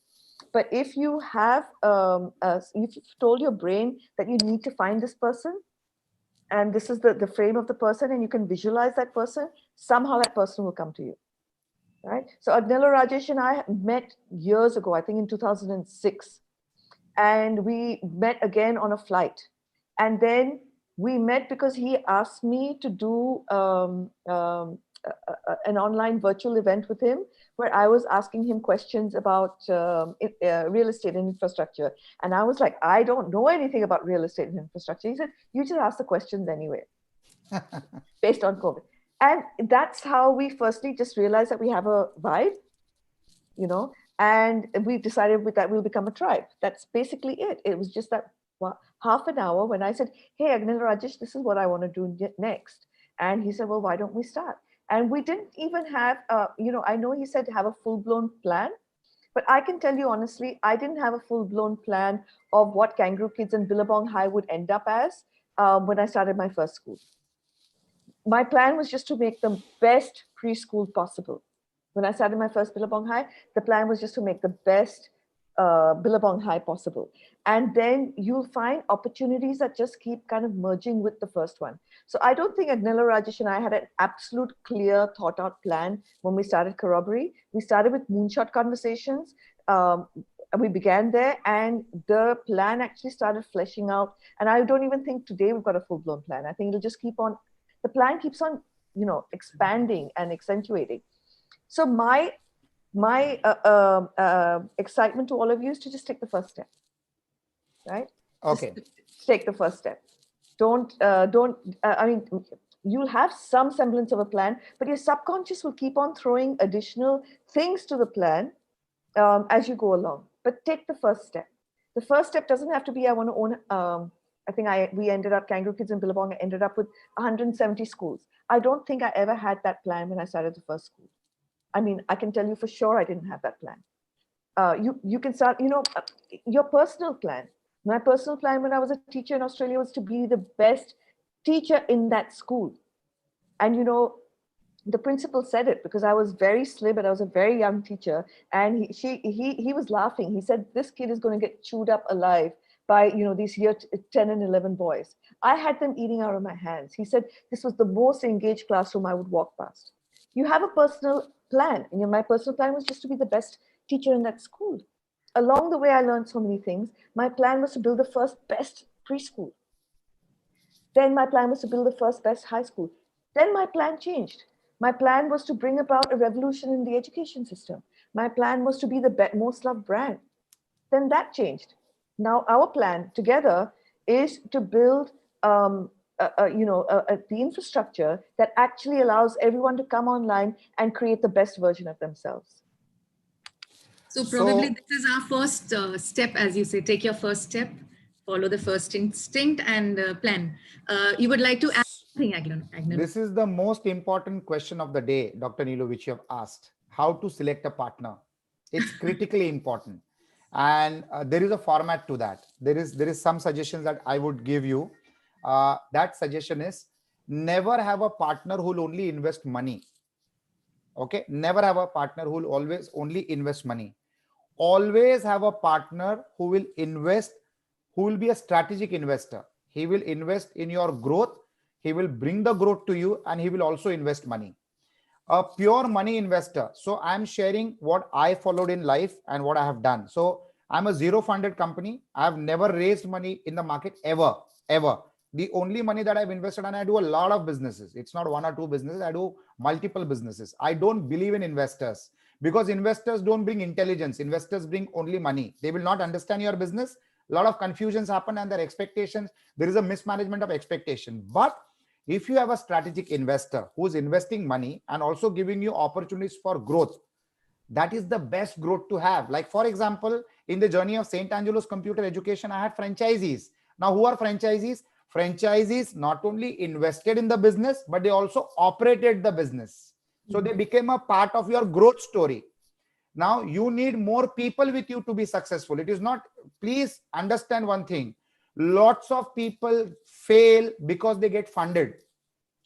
S4: But if you have, you've told your brain that you need to find this person, and this is the frame of the person, and you can visualize that person, somehow that person will come to you, right? So Agnella Rajesh and I met years ago, I think in 2006, and we met again on a flight. And then we met because he asked me to do an online virtual event with him where I was asking him questions about real estate and infrastructure. And I was like, I don't know anything about real estate and infrastructure. He said, you just ask the questions anyway, based on COVID. And that's how we firstly just realized that we have a vibe, you know, and we decided with that we'll become a tribe. That's basically it. It was just that half an hour when I said, hey, Agnella Rajesh, this is what I want to do next. And he said, well, why don't we start? And we didn't even have, you know, I know he said have a full-blown plan, but I can tell you honestly, I didn't have a full-blown plan of what Kangaroo Kids and Billabong High would end up as when I started my first school. My plan was just to make the best preschool possible. When I started my first Billabong High, the plan was just to make the best Billabong High possible. And then you'll find opportunities that just keep kind of merging with the first one. So I don't think Agnella Rajesh and I had an absolute clear thought out plan when we started Corroboree. We started with moonshot conversations. We began there and the plan actually started fleshing out. And I don't even think today we've got a full blown plan. I think it'll just keep on, the plan keeps on, you know, expanding and accentuating. So my excitement to all of you is to just take the first step, right?
S5: Okay.
S4: Just take the first step. I mean, you'll have some semblance of a plan, but your subconscious will keep on throwing additional things to the plan as you go along. But take the first step. The first step doesn't have to be, I want to own, I think we ended up, Kangaroo Kids and Billabong ended up with 170 schools. I don't think I ever had that plan when I started the first school. I mean, I can tell you for sure I didn't have that plan. You can start, you know, your personal plan. My personal plan when I was a teacher in Australia was to be the best teacher in that school. And, you know, the principal said it because I was very slim and I was a very young teacher. And he was laughing. He said, this kid is going to get chewed up alive by, you know, these year 10 and 11 boys. I had them eating out of my hands. He said, this was the most engaged classroom I would walk past. You have a personal plan. And my personal plan was just to be the best teacher in that school. Along the way, I learned so many things. My plan was to build the first best preschool. Then my plan was to build the first best high school. Then my plan changed. My plan was to bring about a revolution in the education system. My plan was to be the most loved brand. Then that changed. Now our plan together is to build the infrastructure that actually allows everyone to come online and create the best version of themselves.
S2: So probably this is our first step, as you say, take your first step, follow the first instinct and plan. You would like to add something, Agnew?
S5: This is the most important question of the day, Dr. Neelu, which you have asked. How to select a partner. It's critically important. And there is a format to that. There is some suggestions that I would give you. That suggestion is never have a partner who will only invest money. Okay, never have a partner who will always only invest money. Always have a partner who will invest, who will be a strategic investor. He will invest in your growth. He will bring the growth to you, and he will also invest money. A pure money investor. So I'm sharing what I followed in life and what I have done. So I'm a zero funded company. I have never raised money in the market ever. The only money that I've invested, and I do a lot of businesses. It's not one or two businesses. I do multiple businesses. I don't believe in investors because investors don't bring intelligence. Investors bring only money. They will not understand your business. A lot of confusions happen and their expectations. There is a mismanagement of expectation. But if you have a strategic investor who's investing money and also giving you opportunities for growth, that is the best growth to have. Like, for example, in the journey of St. Angelo's computer education, I had franchisees. Now, who are franchisees? Franchisees not only invested in the business, but they also operated the business. So they became a part of your growth story. Now, you need more people with you to be successful. It is not, please understand one thing. Lots of people fail because they get funded.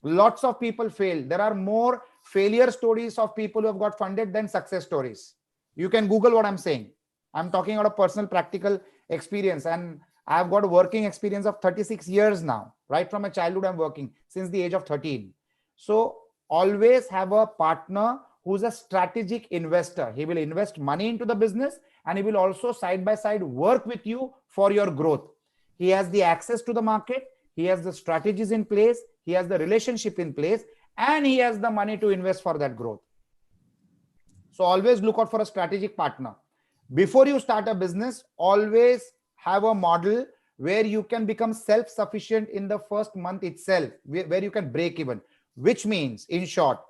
S5: Lots of people fail. There are more failure stories of people who have got funded than success stories. You can Google what I'm saying. I'm talking about a personal practical experience, and I've got a working experience of 36 years now. Right from my childhood, I'm working since the age of 13. So always have a partner who's a strategic investor. He will invest money into the business, and he will also side by side work with you for your growth. He has the access to the market. He has the strategies in place. He has the relationship in place, and he has the money to invest for that growth. So always look out for a strategic partner. Before you start a business, always have a model where you can become self-sufficient in the first month itself, where you can break even, which means, in short,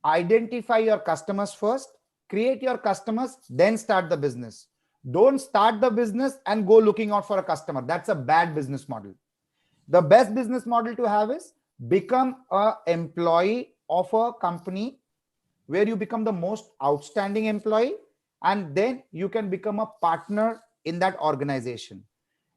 S5: identify your customers first, create your customers, then start the business. Don't start the business and go looking out for a customer. That's a bad business model. The best business model to have is become an employee of a company where you become the most outstanding employee, and then you can become a partner in that organization.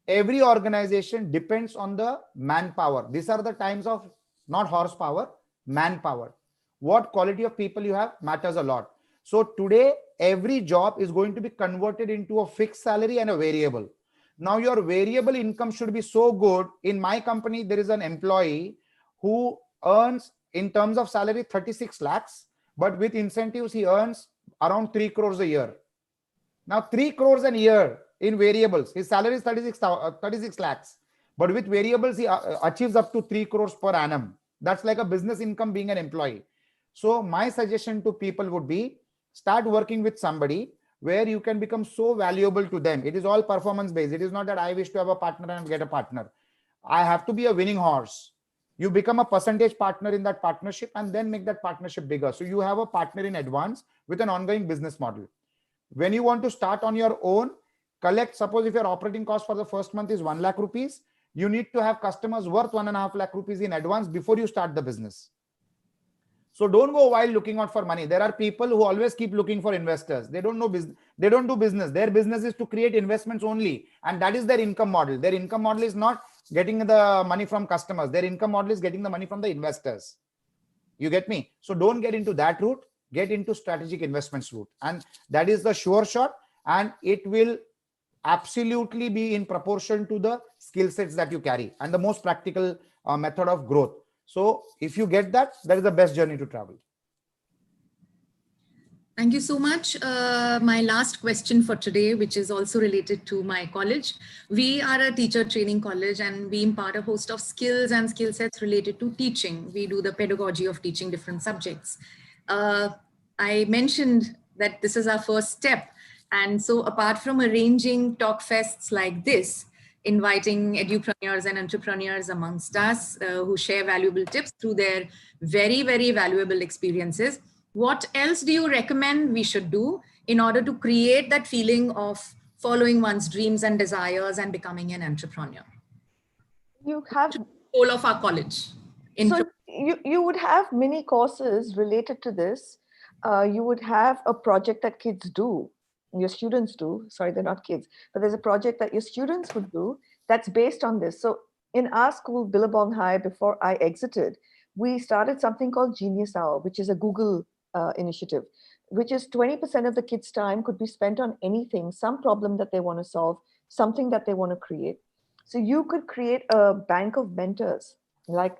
S5: Every organization depends on the manpower. These are the times of not horsepower, manpower. What quality of people you have matters a lot. So today, every job is going to be converted into a fixed salary and a variable. Now your variable income should be so good. In my company, there is an employee who earns, in terms of salary, 36 lakhs, but with incentives, he earns around 3 crores a year. Now 3 crores a year in variables. His salary is 36 lakhs, but with variables, he achieves up to 3 crores per annum. That's like a business income being an employee. So my suggestion to people would be, start working with somebody where you can become so valuable to them. It is all performance based. It is not that I wish to have a partner and get a partner. I have to be a winning horse. You become a percentage partner in that partnership and then make that partnership bigger. So you have a partner in advance with an ongoing business model. When you want to start on your own, collect, suppose if your operating cost for the first month is 1 lakh rupees, you need to have customers worth 1.5 lakh rupees in advance before you start the business. So don't go wild looking out for money. There are people who always keep looking for investors. They don't know business. They don't do business. Their business is to create investments only. And that is their income model. Their income model is not getting the money from customers. Their income model is getting the money from the investors. You get me? So don't get into that route. Get into strategic investments route. And that is the sure shot. And it will absolutely be in proportion to the skill sets that you carry and the most practical method of growth. So if you get that, that is the best journey to travel.
S2: Thank you so much. My last question for today, which is also related to my college. We are a teacher training college and we impart a host of skills and skill sets related to teaching. We do the pedagogy of teaching different subjects. I mentioned that this is our first step. And so apart from arranging talk fests like this, inviting edupreneurs and entrepreneurs amongst us who share valuable tips through their very, very valuable experiences, what else do you recommend we should do in order to create that feeling of following one's dreams and desires and becoming an entrepreneur?
S4: You have
S2: Whole of our college.
S4: So you would have mini courses related to this. You would have a project that kids do, your students do. Sorry, they're not kids, but there's a project that your students would do that's based on this. So in our school, Billabong High, before I exited, we started something called Genius Hour, which is a Google initiative, which is 20% of the kids' time could be spent on anything, some problem that they want to solve, something that they want to create. So you could create a bank of mentors, like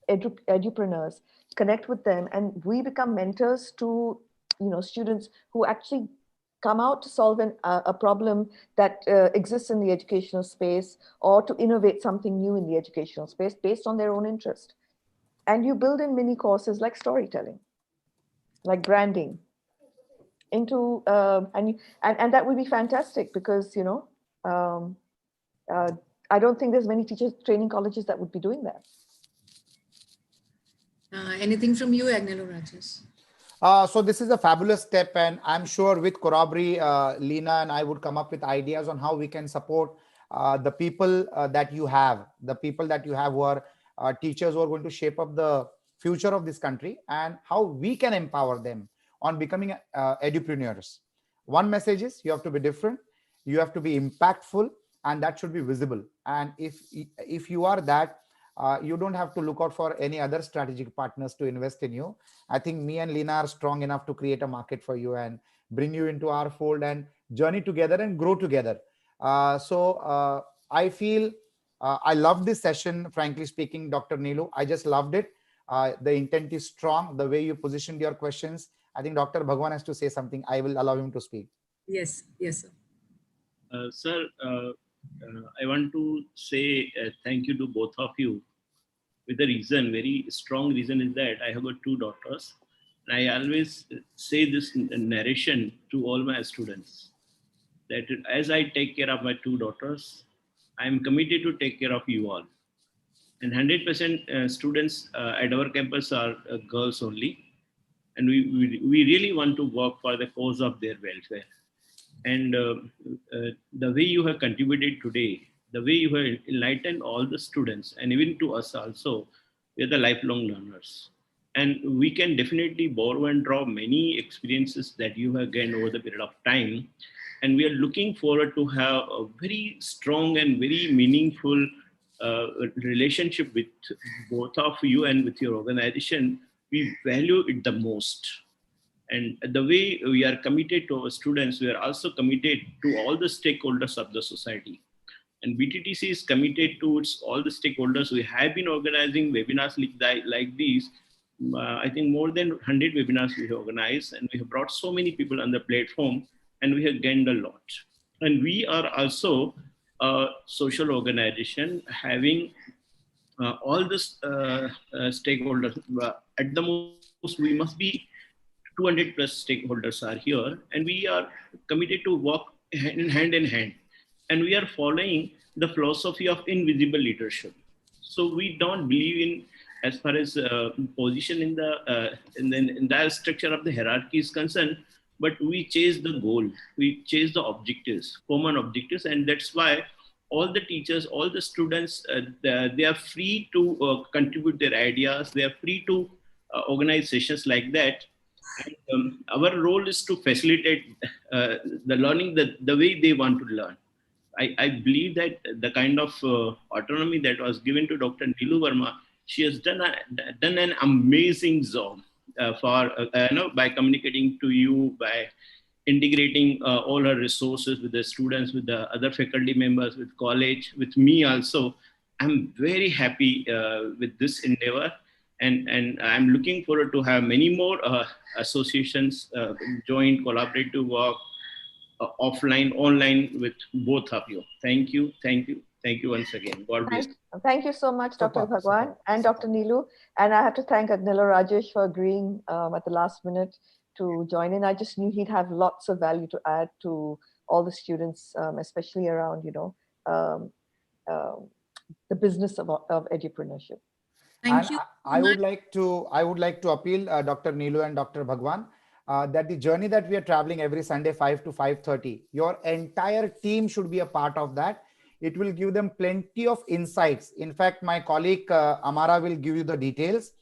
S4: edupreneurs, connect with them, and we become mentors to students who actually come out to solve a problem that exists in the educational space, or to innovate something new in the educational space based on their own interest. And you build in mini courses like storytelling, like branding, into and that would be fantastic, because I don't think there's many teachers training colleges that would be doing that.
S2: Anything from you, Agnel or Rajesh?
S5: So this is a fabulous step, and I'm sure with Corroboree, Lina and I would come up with ideas on how we can support the people that you have, who are teachers who are going to shape up the future of this country, and how we can empower them on becoming edupreneurs. One message is you have to be different, you have to be impactful, and that should be visible. And if you are that, you don't have to look out for any other strategic partners to invest in you. I think me and Lina are strong enough to create a market for you and bring you into our fold and journey together and grow together. So I feel I love this session, frankly speaking, Dr. Neelu. I just loved it. The intent is strong. The way you positioned your questions. I think Dr. Bhagwan has to say something. I will allow him to speak.
S2: Yes, sir.
S7: Sir, I want to say thank you to both of you, with a reason, very strong reason is that I have got 2 daughters. And I always say this narration to all my students, that as I take care of my 2 daughters, I am committed to take care of you all. And 100% students at our campus are girls only. And we really want to work for the cause of their welfare. And the way you have contributed today, the way you have enlightened all the students, and even to us also, we are the lifelong learners. And we can definitely borrow and draw many experiences that you have gained over the period of time. And we are looking forward to have a very strong and very meaningful relationship with both of you and with your organization. We value it the most. And the way we are committed to our students, we are also committed to all the stakeholders of the society. And BTTC is committed towards all the stakeholders. We have been organizing webinars like these. I think more than 100 webinars we have organized, and we have brought so many people on the platform, and we have gained a lot. And we are also a social organization having all the stakeholders. At the most, we must be 200 plus stakeholders are here, and we are committed to work hand in hand. And we are following the philosophy of invisible leadership. So we don't believe in, as far as position in the entire structure of the hierarchy is concerned, but we chase the goal, we chase the objectives, common objectives, and that's why all the teachers, all the students, they are free to contribute their ideas. They are free to organize sessions like that. And our role is to facilitate the learning the way they want to learn. I believe that the kind of autonomy that was given to Dr. Neelu Verma, she has done an amazing job by communicating to you, by integrating all her resources with the students, with the other faculty members, with college, with me also. I'm very happy with this endeavor. and I'm looking forward to have many more associations, joint collaborative work, offline, online with both of you. Thank you once again. God bless.
S4: Thank you so much, Dr.
S5: Super,
S4: Bhagwan
S5: super,
S4: and
S5: super.
S4: Dr. Neelu. And I have to thank Agnello Rajesh for agreeing at the last minute to join in. I just knew he'd have lots of value to add to all the students, especially around, the business of edupreneurship.
S2: Thank you.
S5: I would like to appeal, Dr. Neelu and Dr. Bhagwan, that the journey that we are traveling every Sunday 5 to 5:30, your entire team should be a part of that. It will give them plenty of insights. In fact, my colleague Amara will give you the details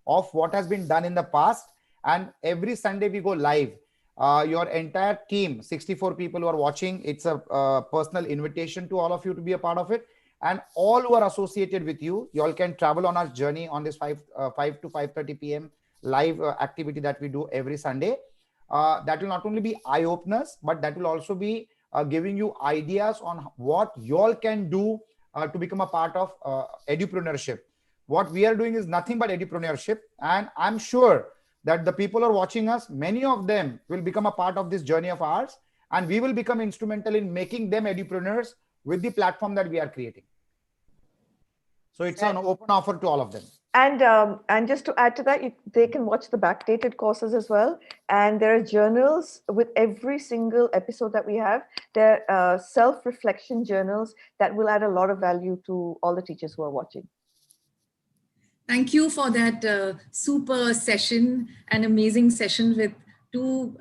S5: of what has been done in the past. And every Sunday we go live. Your entire team, 64 people who are watching, it's a personal invitation to all of you to be a part of it. And all who are associated with you, you all can travel on our journey on this 5 to 5:30 p.m. live activity that we do every Sunday. That will not only be eye-openers, but that will also be giving you ideas on what you all can do to become a part of edupreneurship. What we are doing is nothing but edupreneurship. And I'm sure that the people who are watching us, many of them will become a part of this journey of ours. And we will become instrumental in making them edupreneurs with the platform that we are creating. So it's an open offer to all of them.
S4: And just to add to that, they can watch the backdated courses as well. And there are journals with every single episode that we have. They're self-reflection journals that will add a lot of value to all the teachers who are watching.
S2: Thank you for that super session, an amazing session with two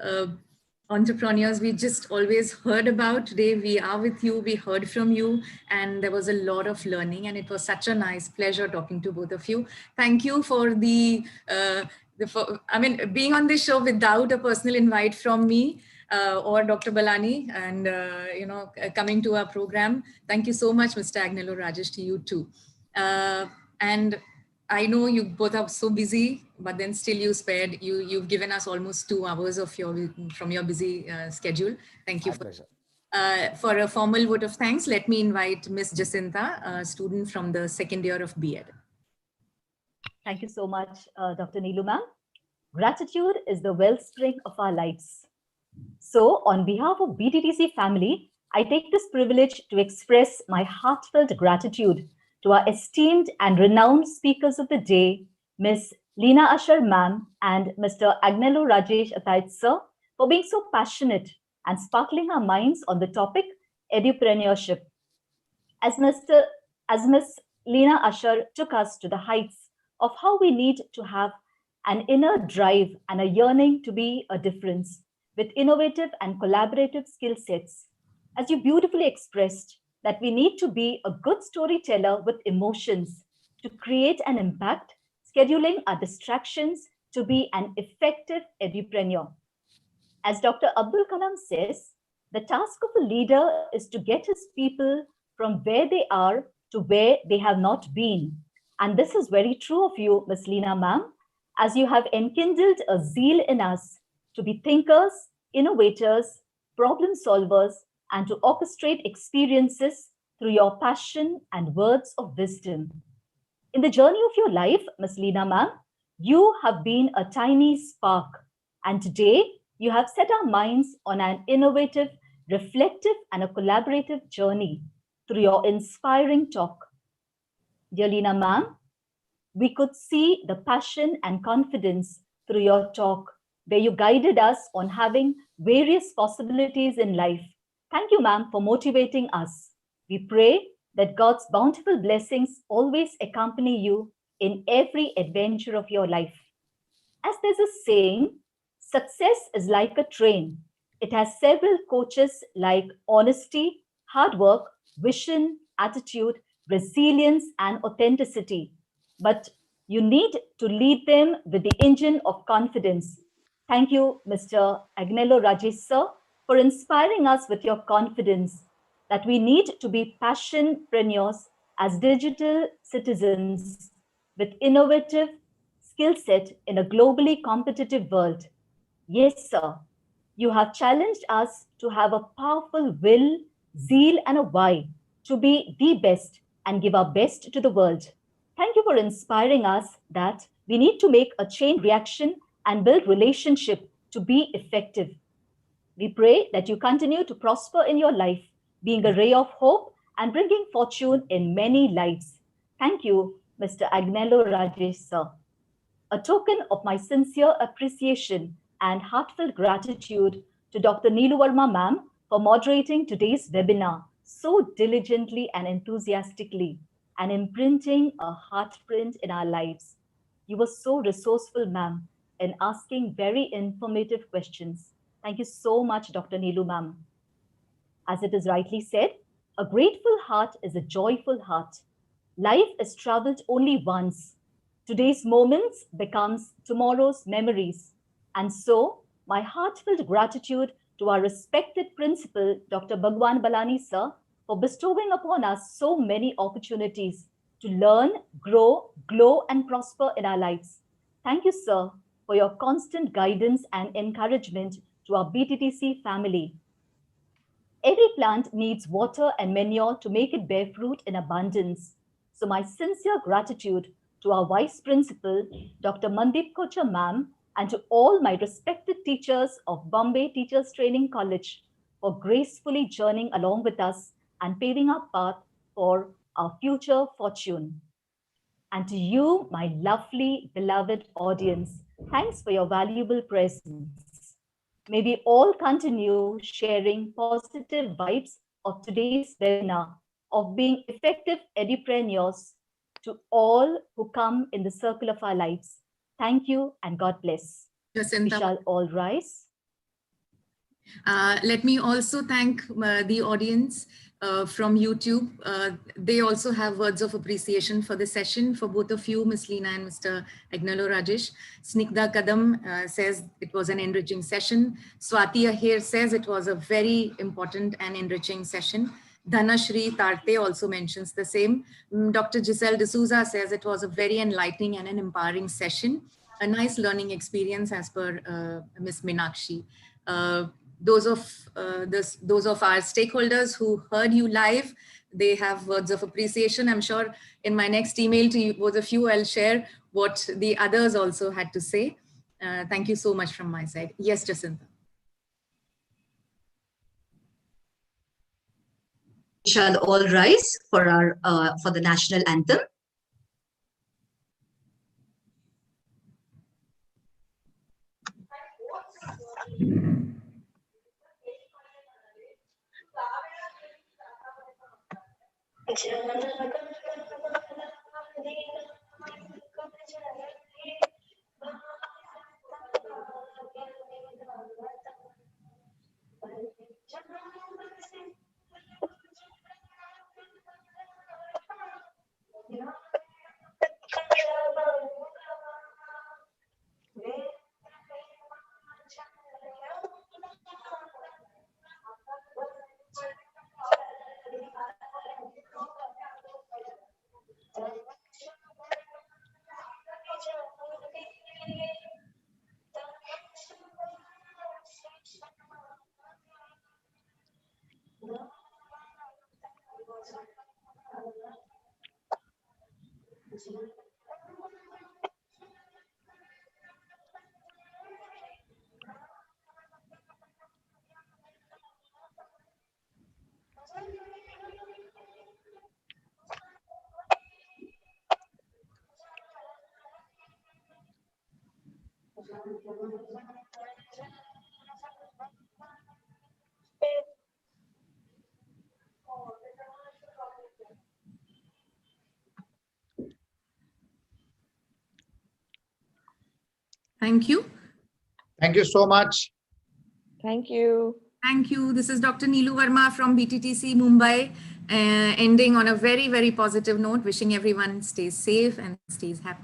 S2: entrepreneurs we just always heard about. Today we are with you, we heard from you, and there was a lot of learning, and it was such a nice pleasure talking to both of you. Thank you for being on this show without a personal invite from me or Dr. Balani, and coming to our program. Thank you so much, Mr. Agnello Rajesh, to you too. And I know you both are so busy, but then still you've given us almost 2 hours of from your busy schedule. Thank you. For a formal vote of thanks, let me invite Miss Jacinta, a student from the second year of B.Ed.
S8: Thank you so much, Dr. Neelu ma'am. Gratitude is the wellspring of our lives. So on behalf of BTTC family, I take this privilege to express my heartfelt gratitude to our esteemed and renowned speakers of the day, Ms. Lina Ashar ma'am and Mr. Agnello Rajesh Atayat sir, for being so passionate and sparkling our minds on the topic edupreneurship. As Ms. Lina Ashar took us to the heights of how we need to have an inner drive and a yearning to be a difference with innovative and collaborative skill sets, as you beautifully expressed, that we need to be a good storyteller with emotions to create an impact, scheduling our distractions to be an effective edupreneur. As Dr. Abdul Kalam says, the task of a leader is to get his people from where they are to where they have not been. And this is very true of you, Ms. Lina ma'am, as you have enkindled a zeal in us to be thinkers, innovators, problem solvers, and to orchestrate experiences through your passion and words of wisdom. In the journey of your life, Ms. Lina ma'am, you have been a tiny spark, and today you have set our minds on an innovative, reflective, and a collaborative journey through your inspiring talk. Dear Lina ma'am, we could see the passion and confidence through your talk, where you guided us on having various possibilities in life. Thank you, ma'am, for motivating us. We pray that God's bountiful blessings always accompany you in every adventure of your life. As there's a saying, success is like a train. It has several coaches like honesty, hard work, vision, attitude, resilience, and authenticity. But you need to lead them with the engine of confidence. Thank you, Mr. Agnello Rajesh sir, for inspiring us with your confidence that we need to be passionpreneurs as digital citizens with innovative skill set in a globally competitive world. Yes, sir, you have challenged us to have a powerful will, zeal, and a why to be the best and give our best to the world. Thank you for inspiring us that we need to make a chain reaction and build relationship to be effective. We pray that you continue to prosper in your life, being a ray of hope and bringing fortune in many lives. Thank you, Mr. Agnello Rajesh, sir. A token of my sincere appreciation and heartfelt gratitude to Dr. Neelu Verma ma'am for moderating today's webinar so diligently and enthusiastically and imprinting a heartprint in our lives. You were so resourceful, ma'am, in asking very informative questions. Thank you so much, Dr. Neelu ma'am. As it is rightly said, a grateful heart is a joyful heart. Life is traveled only once. Today's moments becomes tomorrow's memories. And so, my heartfelt gratitude to our respected principal, Dr. Bhagwan Balani sir, for bestowing upon us so many opportunities to learn, grow, glow, and prosper in our lives. Thank you, sir, for your constant guidance and encouragement to our BTTC family. Every plant needs water and manure to make it bear fruit in abundance. So my sincere gratitude to our Vice Principal, Dr. Mandeep Kochar ma'am, and to all my respected teachers of Bombay Teachers Training College for gracefully journeying along with us and paving our path for our future fortune. And to you, my lovely, beloved audience, thanks for your valuable presence. May we all continue sharing positive vibes of today's webinar of being effective edupreneurs to all who come in the circle of our lives. Thank you and God bless.
S2: Jacinta.
S8: We shall all rise.
S2: Let me also thank the audience from YouTube. They also have words of appreciation for the session for both of you, Ms. Lina and Mr. Agnello Rajesh. Snikda Kadam says it was an enriching session. Swati Ahir says it was a very important and enriching session. Dhanashri Tarte also mentions the same. Dr. Giselle D'Souza says it was a very enlightening and an empowering session. A nice learning experience as per Ms. Meenakshi. Those of our stakeholders who heard you live, they have words of appreciation. I'm sure in my next email to you, both of you, I'll share what the others also had to say. Thank you so much from my side. Yes, Jacinta.
S9: We shall all rise for our for the national anthem.
S2: Thank you.
S3: Thank you so much.
S4: Thank you.
S2: Thank you. This is Dr. Neelu Verma from BTTC Mumbai, ending on a very, very positive note, wishing everyone stays safe and stays happy.